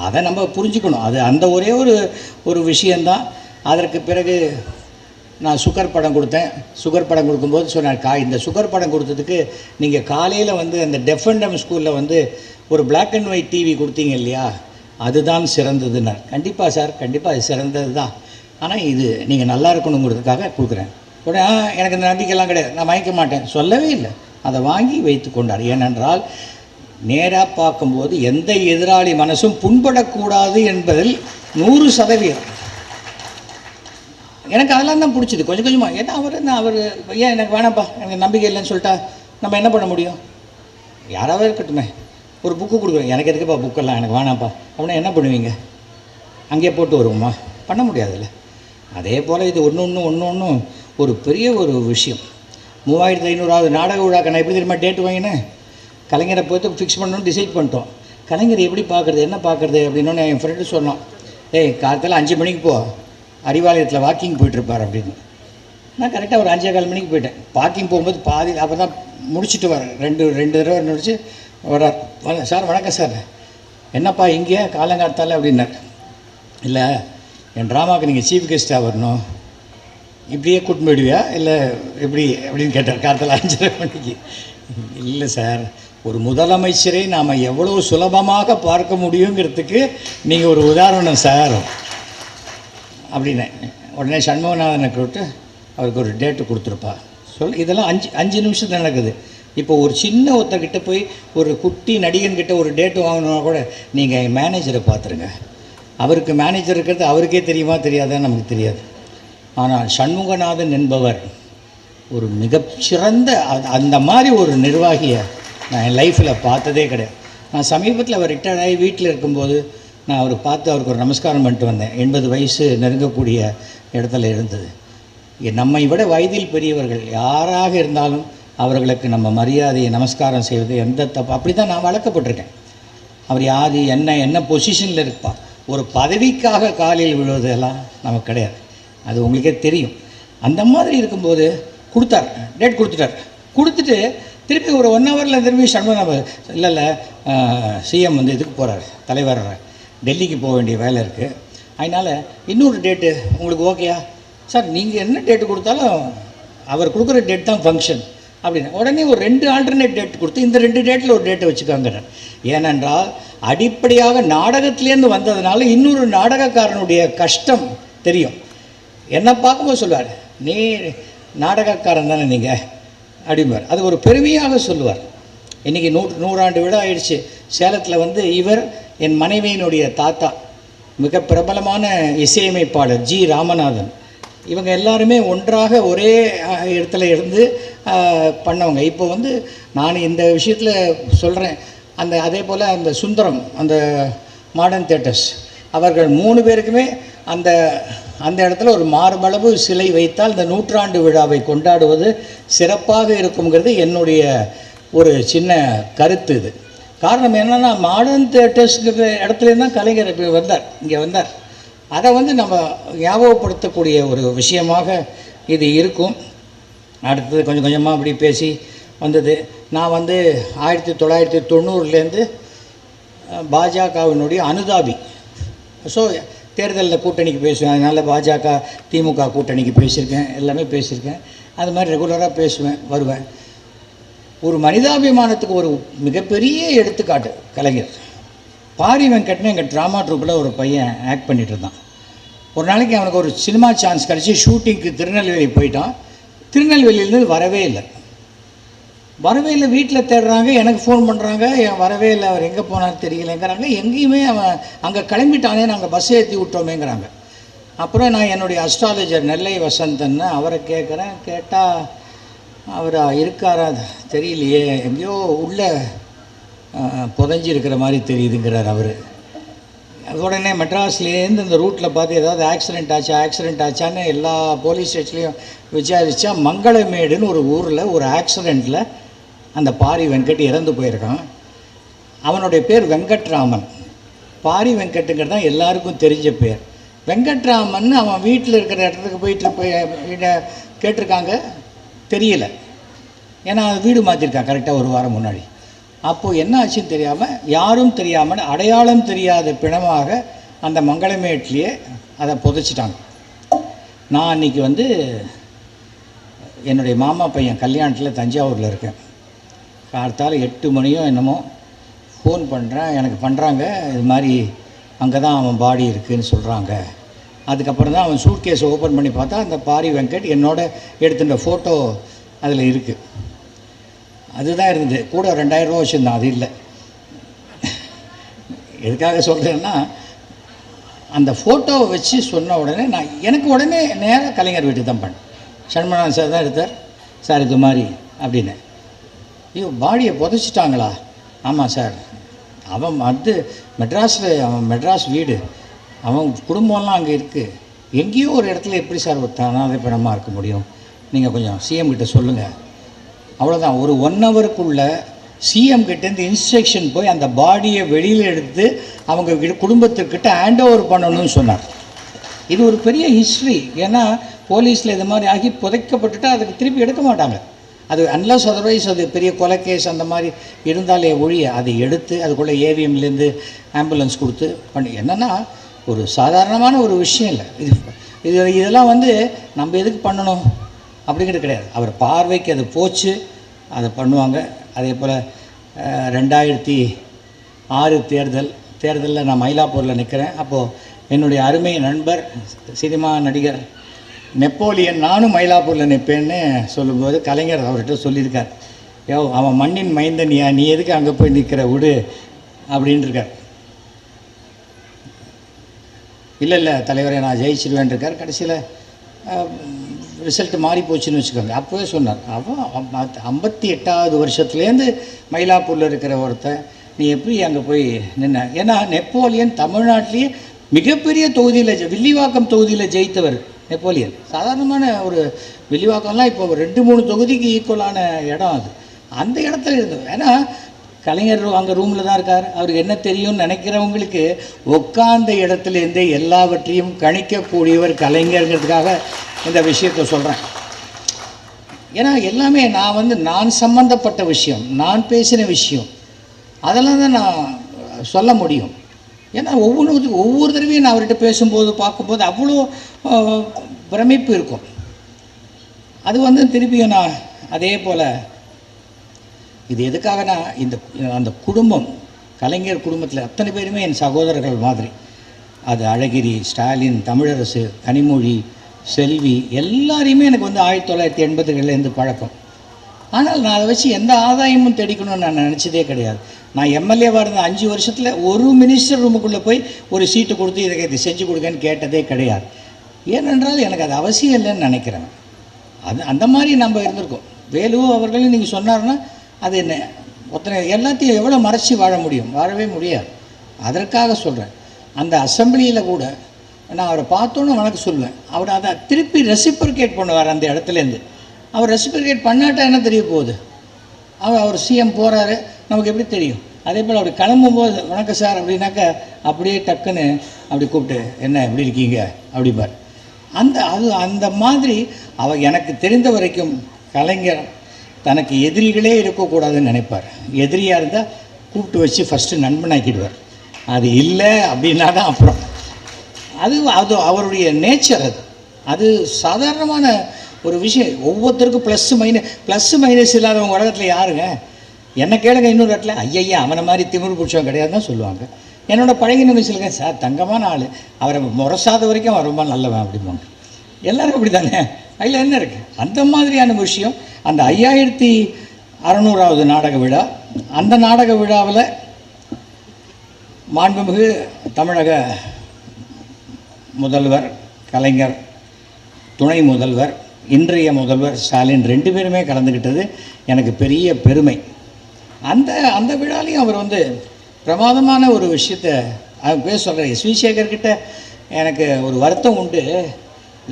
அதை நம்ம புரிஞ்சுக்கணும். அது அந்த ஒரே ஒரு விஷயந்தான். அதற்கு பிறகு நான் சுகர் படம் கொடுத்தேன். சுகர் படம் கொடுக்கும்போது சொன்னேன், இந்த சுகர் படம் கொடுத்ததுக்கு நீங்கள் காலையில் அந்த டெஃப் அண்ட் டம் ஸ்கூலில் ஒரு பிளாக் அண்ட் ஒயிட் டிவி கொடுத்தீங்க இல்லையா, அதுதான் சிறந்ததுன்னார். கண்டிப்பாக சார், கண்டிப்பாக அது சிறந்தது தான். ஆனால் இது நீங்கள் நல்லா இருக்கணுங்கிறதுக்காக கொடுக்குறேன். உடனே எனக்கு இந்த நம்பிக்கைலாம் கிடையாது, நான் வாங்கிக்க மாட்டேன் சொல்லவே இல்லை. அதை வாங்கி வைத்து கொண்டார். ஏனென்றால் நேராக பார்க்கும்போது எந்த எதிராளி மனசும் புண்படக்கூடாது என்பதில் 100%. எனக்கு அதெல்லாம் தான் பிடிச்சிது கொஞ்சம் கொஞ்சமாக. ஏன்னா அவர் ஏன் எனக்கு வேணாம்ப்பா, எனக்கு நம்பிக்கை இல்லைன்னு சொல்லிட்டா நம்ம என்ன பண்ண முடியும்? யாராவது இருக்கட்டுமே, ஒரு புக்கு கொடுக்குறேன், எனக்கு எதுக்குப்பா புக்கெல்லாம், எனக்கு வேணாம்ப்பா அப்படின்னா என்ன பண்ணுவீங்க? அங்கேயே போட்டு வருவோமா? பண்ண முடியாதுல்ல. அதே போல் இது ஒன்று ஒரு பெரிய ஒரு விஷயம். 3500வது நாடக விழாக்க நான் எப்படி தெரியுமா டேட் வாங்கினேன்? கலைஞரை போய்ட்டு ஃபிக்ஸ் பண்ணணும்னு டிசைட் பண்ணிட்டோம். கலைஞர் எப்படி பார்க்குறது, என்ன பார்க்குறது அப்படின்னு என் ஃப்ரெண்டு சொன்னான். காலத்தில் 5 மணிக்கு போ, அறிவாலயத்தில் வாக்கிங் போயிட்டுருப்பார் அப்படின்னு. நான் கரெக்டாக ஒரு 5:15 மணிக்கு போயிட்டேன். வாக்கிங் போகும்போது பாதி அப்போ தான் முடிச்சுட்டு வரேன். ரெண்டு தடவை முடிச்சு வரார். சார் வணக்கம் சார், என்னப்பா இங்கே காலங்காத்தால் அப்படின்னார். இல்லை, என் ட்ராமாவுக்கு நீங்கள் சீஃப் கெஸ்ட்டாக வரணும், இப்படியே கூட்டு போயிடுவியா இல்லை எப்படி அப்படின்னு கேட்டார் காலத்தில் 5:30 மணிக்கு. இல்லை சார், ஒரு முதலமைச்சரை நாம் எவ்வளோ சுலபமாக பார்க்க முடியுங்கிறதுக்கு நீங்கள் ஒரு உதாரணம் சார் அப்படின்னு. உடனே சண்முகநாதனை கூப்பிட்டு அவருக்கு ஒரு டேட்டு கொடுத்துருப்பா இதெல்லாம் 5 நிமிஷத்தில் நடக்குது. இப்போ ஒரு சின்ன ஒருத்தர்கிட்ட போய் ஒரு குட்டி நடிகன்கிட்ட ஒரு டேட்டு வாங்கணுன்னா கூட நீங்கள் மேனேஜரை பார்த்துருங்க. அவருக்கு மேனேஜர் இருக்கிறது அவருக்கே தெரியுமா தெரியாதான்னு நமக்கு தெரியாது. ஆனால் சண்முகநாதன் என்பவர் ஒரு மிகச்சிறந்த அந்த மாதிரி ஒரு நிர்வாகியை நான் என் லைஃப்பில் பார்த்ததே கிடையாது. நான் சமீபத்தில் அவர் ரிட்டையர்ட் ஆகி வீட்டில் இருக்கும்போது நான் அவரை பார்த்து அவருக்கு ஒரு நமஸ்காரம் பண்ணிட்டு வந்தேன். 80 வயசு நெருங்கக்கூடிய இடத்துல இருந்தது. நம்மை விட வயதில் பெரியவர்கள் யாராக இருந்தாலும் அவர்களுக்கு நம்ம மரியாதையை நமஸ்காரம் செய்வது எந்த தப்பு, அப்படி தான் நான் வளர்க்கப்பட்டிருக்கேன். அவர் யார் என்ன பொசிஷனில் இருப்பார் ஒரு பதவிக்காக காலில் விழுவதெல்லாம் நமக்கு கிடையாது. அது உங்களுக்கே தெரியும். அந்த மாதிரி இருக்கும்போது கொடுத்தார், டேட் கொடுத்துட்டார். கொடுத்துட்டு திருப்பி ஒரு 1 ஹவரில் திரும்பி சண்முகம் இல்லை சிஎம் வந்து இதுக்கு போகிறார், தலைவர் டெல்லிக்கு போக வேண்டிய வேலை இருக்குது, அதனால் இன்னொரு டேட்டு உங்களுக்கு ஓகேயா சார்? நீங்கள் என்ன டேட்டு கொடுத்தாலும் அவர் கொடுக்குற டேட் தான் ஃபங்க்ஷன் அப்படின்னு உடனே ஒரு 2 ஆல்டர்னேட் டேட் கொடுத்து இந்த 2 டேட்டில் ஒரு டேட்டை வச்சுக்காங்க. ஏனென்றால் அடிப்படையாக நாடகத்திலேருந்து வந்ததுனால இன்னொரு நாடகக்காரனுடைய கஷ்டம் தெரியும். என்னை பார்க்கும்போது சொல்லுவார், நீ நாடகக்காரன் தானே நீங்கள் அப்படிம்பார். அது ஒரு பெருமையாக சொல்லுவார். இன்றைக்கி 100 ஆண்டு விழா ஆயிடுச்சு. சேலத்தில் வந்து இவர் என் மனைவியினுடைய தாத்தா, மிக பிரபலமான இசையமைப்பாளர் ஜி ராமநாதன், இவங்க எல்லாருமே ஒன்றாக ஒரே இடத்துல இருந்து பண்ணவங்க. இப்போ வந்து நான் இந்த விஷயத்தில் சொல்கிறேன். அதே போல் அந்த சுந்தரம், அந்த மாடர்ன் தியேட்டர்ஸ், அவர்கள் 3 பேருக்குமே அந்த இடத்துல ஒரு மார்பளவு சிலை வைத்தால் இந்த 100ஆண்டு விழாவை கொண்டாடுவது சிறப்பாக இருக்குங்கிறது என்னுடைய ஒரு சின்ன கருத்து. இது காரணம் என்னென்னா, மாடர்ன் தியேட்டர்ஸுங்கிற இடத்துலேருந்து தான் கலைஞர் இங்கே வந்தார். அதை வந்து நம்ம ஞாபகப்படுத்தக்கூடிய ஒரு விஷயமாக இது இருக்கும். அடுத்தது கொஞ்சம் கொஞ்சமாக அப்படி பேசி வந்தது. நான் வந்து 1990 பாஜகவினுடைய அனுதாபி. ஸோ தேர்தலில் கூட்டணிக்கு பேசுவேன். அதனால் பாஜக திமுக கூட்டணிக்கு பேசியிருக்கேன், எல்லாமே பேசியிருக்கேன். அது மாதிரி ரெகுலராக பேசுவேன், வருவேன். ஒரு மனிதாபிமானத்துக்கு ஒரு மிகப்பெரிய எடுத்துக்காட்டு கலைஞர். பாரி வெங்கட்னு எங்கள் ட்ராமா ட்ரூப்பில் ஒரு பையன் ஆக்ட் பண்ணிகிட்டு இருந்தான். ஒரு நாளைக்கு அவனுக்கு ஒரு சினிமா சான்ஸ் கிடச்சி ஷூட்டிங்க்கு திருநெல்வேலி போயிட்டான். திருநெல்வேலியிலேருந்து வரவே இல்லை. வீட்டில் தேடுறாங்க, எனக்கு ஃபோன் பண்ணுறாங்க, வரவே இல்லை, அவர் எங்கே போனார் தெரியலைங்கிறாங்க. எங்கேயுமே அவன் அங்கே கிளம்பிட்டானே, நாங்கள் பஸ் ஏற்றி விட்டோமேங்கிறாங்க. அப்புறம் நான் என்னுடைய அஸ்ட்ராலஜர் நெல்லை வசந்தன் அவரை கேட்குறேன். கேட்டால் அவர் இருக்காரா தெரியலையே, எங்கேயோ உள்ளே புதைஞ்சிருக்கிற மாதிரி தெரியுதுங்கிறார் அவர். உடனே மெட்ராஸ்லேருந்து இந்த ரூட்டில் பார்த்து ஏதாவது ஆக்சிடெண்ட் ஆச்சான்னு எல்லா போலீஸ் ஸ்டேஷன்லேயும் விசாரித்தா மங்களமேடுன்னு ஒரு ஊரில் ஒரு ஆக்சிடெண்ட்டில் அந்த பாரி வெங்கட் இறந்து போயிருக்கான். அவனுடைய பேர் வெங்கட்ராமன். பாரி வெங்கட்டுங்கிறது தான் எல்லாருக்கும் தெரிஞ்ச பேர். வெங்கட்ராமன் அவன் வீட்டில் இருக்கிற இடத்துக்கு போயிட்டு கேட்டிருக்காங்க, தெரியல. ஏன்னா வீடு மாற்றிருக்கான் கரெக்டாக 1 வாரம் முன்னாடி. அப்போது என்ன ஆச்சுன்னு தெரியாமல், யாரும் தெரியாமல், அடையாளம் தெரியாத பிணமாக அந்த மங்களமேட்லேயே அதை புதைச்சிட்டாங்க. நான் அன்றைக்கி வந்து என்னுடைய மாமா பையன் கல்யாணத்தில் தஞ்சாவூரில் இருக்கேன். கார்த்தால 8 மணியோ என்னமோ ஃபோன் பண்ணுறேன், எனக்கு பண்ணுறாங்க, இது மாதிரி அங்கே தான் அவன் பாடி இருக்குதுன்னு சொல்கிறாங்க. அதுக்கப்புறம் தான் அவன் சூட் கேஸை ஓப்பன் பண்ணி பார்த்தா அந்த பாரி வெங்கட் என்னோட எடுத்துட்ட ஃபோட்டோ அதில் இருக்குது. அதுதான் இருந்தது. கூட 2000 ரூபா வச்சுருந்தான், அது இல்லை. எதுக்காக சொல்கிறேன்னா, அந்த ஃபோட்டோவை வச்சு சொன்ன உடனே எனக்கு உடனே நேராக கலைஞர் வீட்டுக்கு தான் பண்ணேன். சண்முகநாதன் சார் தான் எடுத்தார். சார் இது மாதிரி அப்படின்னு. ஐயோ, பாடியை புதைச்சிட்டாங்களா? ஆமாம் சார். அவன் வந்து அவன் மெட்ராஸ் வீடு, அவன் குடும்பம்லாம் அங்கே இருக்குது. எங்கேயோ ஒரு இடத்துல எப்படி சார் ஒரு அனாதை பிணமாக இருக்க முடியும்? நீங்கள் கொஞ்சம் சிஎம் கிட்ட சொல்லுங்கள். அவ்வளோதான். ஒரு 1 ஹவருக்குள்ளே சிஎம் கிட்டேருந்து இன்ஸ்ட்ரக்ஷன் போய் அந்த பாடியை வெளியில் எடுத்து அவங்க குடும்பத்துக்கிட்ட ஹேண்ட் ஓவர் பண்ணணும்னு சொன்னார். இது ஒரு பெரிய ஹிஸ்ட்ரி. ஏன்னா போலீஸில் இது மாதிரி ஆகி புதைக்கப்பட்டுட்டா அதுக்கு திருப்பி எடுக்க மாட்டாங்க. அது அன்லஸ் அதர்வைஸ் அது பெரிய கொலை கேஸ் அந்த மாதிரி இருந்தாலே ஒழிய அதை எடுத்து அதுக்குள்ளே ஏவிஎம்லேருந்து ஆம்புலன்ஸ் கொடுத்து பண்ணி, என்னென்னா ஒரு சாதாரணமான ஒரு விஷயம் இல்லை இதெல்லாம் வந்து நம்ம எதுக்கு பண்ணணும் அப்படிங்கிறது கிடையாது. அவர் பார்வைக்கு அது போச்சு, அதை பண்ணுவாங்க. அதே போல் 2006 தேர்தலில் நான் மயிலாப்பூரில் நிற்கிறேன். அப்போது என்னுடைய அருமை நண்பர் சினிமா நடிகர் நெப்போலியன் நானும் மயிலாப்பூரில் நிற்பேன்னு சொல்லும்போது கலைஞர் அவர்கிட்ட சொல்லியிருக்கார், அவன் மண்ணின் மைந்தனியா, நீ எதுக்கு அங்கே போய் நிற்கிற, விடு அப்படின்ட்டுருக்கார். இல்லை தலைவரை நான் ஜெயிச்சிருவேன் இருக்கார். கடைசியில் ரிசல்ட் மாறி போச்சுன்னு வச்சுக்கோங்க. அப்போவே சொன்னார், அவன் 58வது வருஷத்துலேருந்து மயிலாப்பூரில் இருக்கிற ஒருத்தன், நீ எப்படி அங்கே போய் நின்ன? ஏன்னா நெப்போலியன் தமிழ்நாட்டிலேயே மிகப்பெரிய தொகுதியில் வில்லிவாக்கம் தொகுதியில் ஜெயித்தவர் நெப்போலியன். சாதாரணமான ஒரு வில்லிவாக்கம்லாம் இப்போ 2-3 தொகுதிக்கு ஈக்குவலான இடம் அது. அந்த இடத்துல இருந்தது. ஏன்னா கலைஞர் அங்கே ரூமில் தான் இருக்கார், அவருக்கு என்ன தெரியும்னு நினைக்கிறவங்களுக்கு உட்கார்ந்த இடத்துலேருந்தே எல்லாவற்றையும் கணிக்கக்கூடியவர் கலைஞருங்கிறதுக்காக இந்த விஷயத்தை சொல்கிறேன். ஏன்னா எல்லாமே நான் சம்மந்தப்பட்ட விஷயம், நான் பேசின விஷயம், அதெல்லாம் தான் நான் சொல்ல முடியும். ஏன்னா ஒவ்வொரு தடவையும் நான் அவர்கிட்ட பேசும்போது பார்க்கும்போது அவ்வளோ பிரமிப்பு இருக்கும். அது திருப்பியும் நான் அதே போல் இது எதுக்காகனா அந்த குடும்பம், கலைஞர் குடும்பத்தில் அத்தனை பேருமே என் சகோதரர்கள் மாதிரி. அது அழகிரி, ஸ்டாலின், தமிழரசு, கனிமொழி, செல்வி எல்லாரையுமே எனக்கு 1980களிலேருந்து பழக்கம். ஆனால் நான் அதை வச்சு எந்த ஆதாயமும் தேடிக்கணும்னு நான் நினச்சதே கிடையாது. நான் எம்எல்ஏவாக இருந்த 5 வருஷத்தில் ஒரு மினிஸ்டர் ரூமுக்குள்ளே போய் ஒரு சீட்டு கொடுத்து இது செஞ்சு கொடுங்கன்னு கேட்டதே கிடையாது. ஏனென்றால் எனக்கு அது அவசியம் இல்லைன்னு நினைக்கிறேன். அந்த மாதிரி நம்ம இருந்திருக்கோம். வேலு அவர்களும் நீங்கள் சொன்னார்னா அது என்ன எல்லாத்தையும் எவ்வளோ மறைச்சி வாழ முடியும்? வாழவே முடியாது. அதற்காக சொல்கிறேன். அந்த அசம்பிளியில் கூட நான் அவரை பார்த்தோன்னு வணக்கம் சொல்லுவேன். அவர் அதை திருப்பி ரெசிப்ரிகேட் பண்ணுவார் அந்த இடத்துலேருந்து. அவர் ரெசிப்ரிகேட் பண்ணாட்டா என்ன தெரிய போகுது? அவர் சிஎம் போகிறாரு, நமக்கு எப்படி தெரியும்? அதே போல் அப்படி கிளம்பும்போது வணக்கம் சார் அப்படின்னாக்கா அப்படியே டக்குன்னு அப்படி கூப்பிட்டு என்ன எப்படி இருக்கீங்க அப்படிப்பார். அந்த மாதிரி எனக்கு தெரிந்த வரைக்கும் கலைஞர் தனக்கு எதிரிகளே இருக்கக்கூடாதுன்னு நினைப்பார். எதிரியாக இருந்தால் கூப்பிட்டு வச்சு ஃபஸ்ட்டு நண்பனாக்கிடுவார். அது இல்லை அப்படின்னா தான் அப்புறம் அது அவருடைய நேச்சர். அது சாதாரணமான ஒரு விஷயம். ஒவ்வொருத்தருக்கும் ப்ளஸ்ஸு மைனஸ் இல்லாதவங்க உலகத்தில் யாருங்க? என்ன கேளுங்க இன்னொரு இடத்துல, ஐயா அவனை மாதிரி திமிரு பிடிச்சவன் கிடையாது தான் சொல்லுவாங்க. என்னோட பழகினவங்க சொல்லுங்க, சார் தங்கமான ஆள், அவரை முரசாத வரைக்கும் அவர் ரொம்ப நல்லவன் அப்படிம்பாங்க. எல்லோரும் அப்படி தானே, அதில் என்ன இருக்குது? அந்த மாதிரியான விஷயம். அந்த 5600வது நாடக விழா, அந்த நாடக விழாவில் மாண்புமிகு தமிழக முதல்வர் கலைஞர், துணை முதல்வர், இன்றைய முதல்வர் ஸ்டாலின் 2 பேருமே கலந்துக்கிட்டது எனக்கு பெரிய பெருமை. அந்த விழாலையும் அவர் பிரமாதமான ஒரு விஷயத்தை அவர் பேச சொல்கிறார். எஸ்வி சேகர்கிட்ட எனக்கு ஒரு வருத்தம் உண்டு.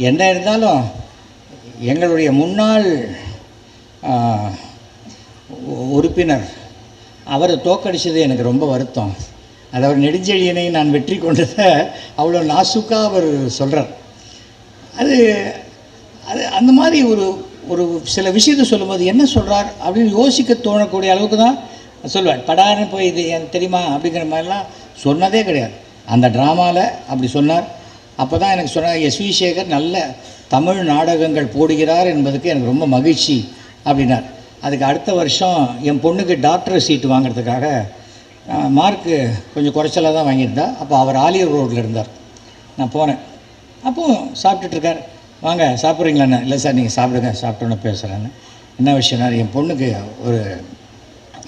என்ன இருந்தாலும் எங்களுடைய முன்னாள் உறுப்பினர் அவரை தோக்கடிச்சது எனக்கு ரொம்ப வருத்தம். அது அவர் நெடுஞ்செழியனை நான் வெற்றி கொண்டதை அவ்வளோ நாசுக்காக அவர் சொல்கிறார். அது அந்த மாதிரி ஒரு சில விஷயத்தை சொல்லும்போது என்ன சொல்கிறார் அப்படின்னு யோசிக்க தோணக்கூடிய அளவுக்கு தான் சொல்லுவார். படாருன்னு போய் இது எனக்கு தெரியுமா அப்படிங்கிற மாதிரிலாம் சொன்னதே கிடையாது. அந்த ட்ராமாவில் அப்படி சொன்னார். அப்போ தான் எனக்கு சொன்னார், எஸ்வி சேகர் நல்ல தமிழ் நாடகங்கள் போடுகிறார் என்பதுக்கு எனக்கு ரொம்ப மகிழ்ச்சி அப்படின்னார். அதுக்கு அடுத்த வருஷம் என் பொண்ணுக்கு டாக்டர் சீட்டு வாங்கிறதுக்காக மார்க்கு கொஞ்சம் குறைச்சலாக தான் வாங்கியிருந்தா. அப்போ அவர் ஆலியர் ரோட்டில் இருந்தார். நான் போனேன். அப்போது சாப்பிட்டுட்ருக்கார். வாங்க சாப்பிட்றீங்களாண்ணே? இல்லை சார் நீங்கள் சாப்பிடுங்க, சாப்பிட்டோன்னு பேசுகிறேன்னு. என்ன விஷயம்னா, என் பொண்ணுக்கு ஒரு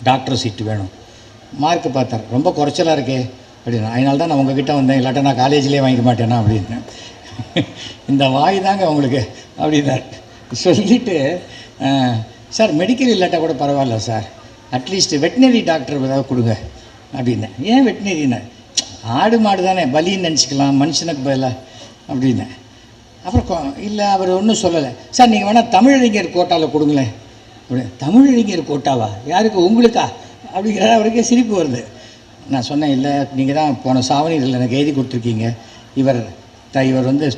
டாக்டர் சீட்டு வேணும். மார்க்கு பார்த்தார், ரொம்ப குறைச்சலாக இருக்கே அப்படின்னா. அதனால தான் நான் உங்ககிட்ட வந்தேன், இல்லாட்டா நான் காலேஜ்லேயே வாங்கிக்க மாட்டேன்னா அப்படின்னு. இந்த வாய் தாங்க உங்களுக்கு அப்படின்னார். சொல்லிவிட்டு, சார் மெடிக்கல் இல்லாட்டா கூட பரவாயில்ல சார், அட்லீஸ்ட் வெட்டினரி டாக்டர் ஏதாவது கொடுங்க அப்படின்னேன். ஏன் வெட்டினரின்னு? ஆடு மாடு தானே, பலின்னு நினச்சிக்கலாம் மனுஷனுக்கு பதிலாக அப்படின்னேன். அப்புறம் இல்லை அவர் ஒன்றும் சொல்லலை. சார் நீங்கள் வேணால் தமிழறிஞர் கோட்டாவில் கொடுங்களேன் அப்படி. தமிழறிஞர் கோட்டாவா? யாருக்கு? உங்களுக்கா? அப்படிங்கிற அவருக்கே சிரிப்பு வருது. நான் சொன்னேன், இல்லை நீங்கள் தான் போன சாவணியில் எனக்கு எழுதி கொடுத்துருக்கீங்க, இவர்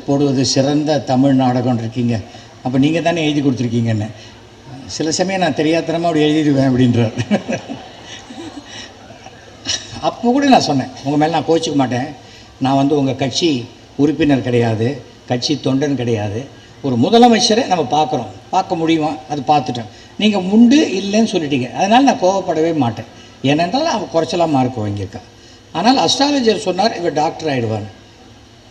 போடுவது சிறந்த தமிழ் நாடகம் இருக்கீங்க, அப்போ நீங்கள் தானே எழுதி கொடுத்துருக்கீங்கன்னு. சில சமயம் நான் தெரியாதனமாக அப்படி எழுதிடுவேன் அப்படின்றார். அப்போ கூட நான் சொன்னேன், உங்கள் மேலே நான் கோச்சிக்க மாட்டேன், நான் உங்கள் கட்சி உறுப்பினர் கிடையாது, கட்சி தொண்டன் கிடையாது, ஒரு முதலமைச்சரை நம்ம பார்க்க முடியுமா, அது பார்த்துட்டேன். நீங்கள் முண்டு இல்லைன்னு சொல்லிட்டீங்க, அதனால் நான் கோவப்படவே மாட்டேன். ஏனென்றால் அவன் குறைச்சலாக மார்க் வாங்கியிருக்கா. ஆனால் அஸ்ட்ராலஜர் சொன்னார் இவர் டாக்டர் ஆகிடுவான்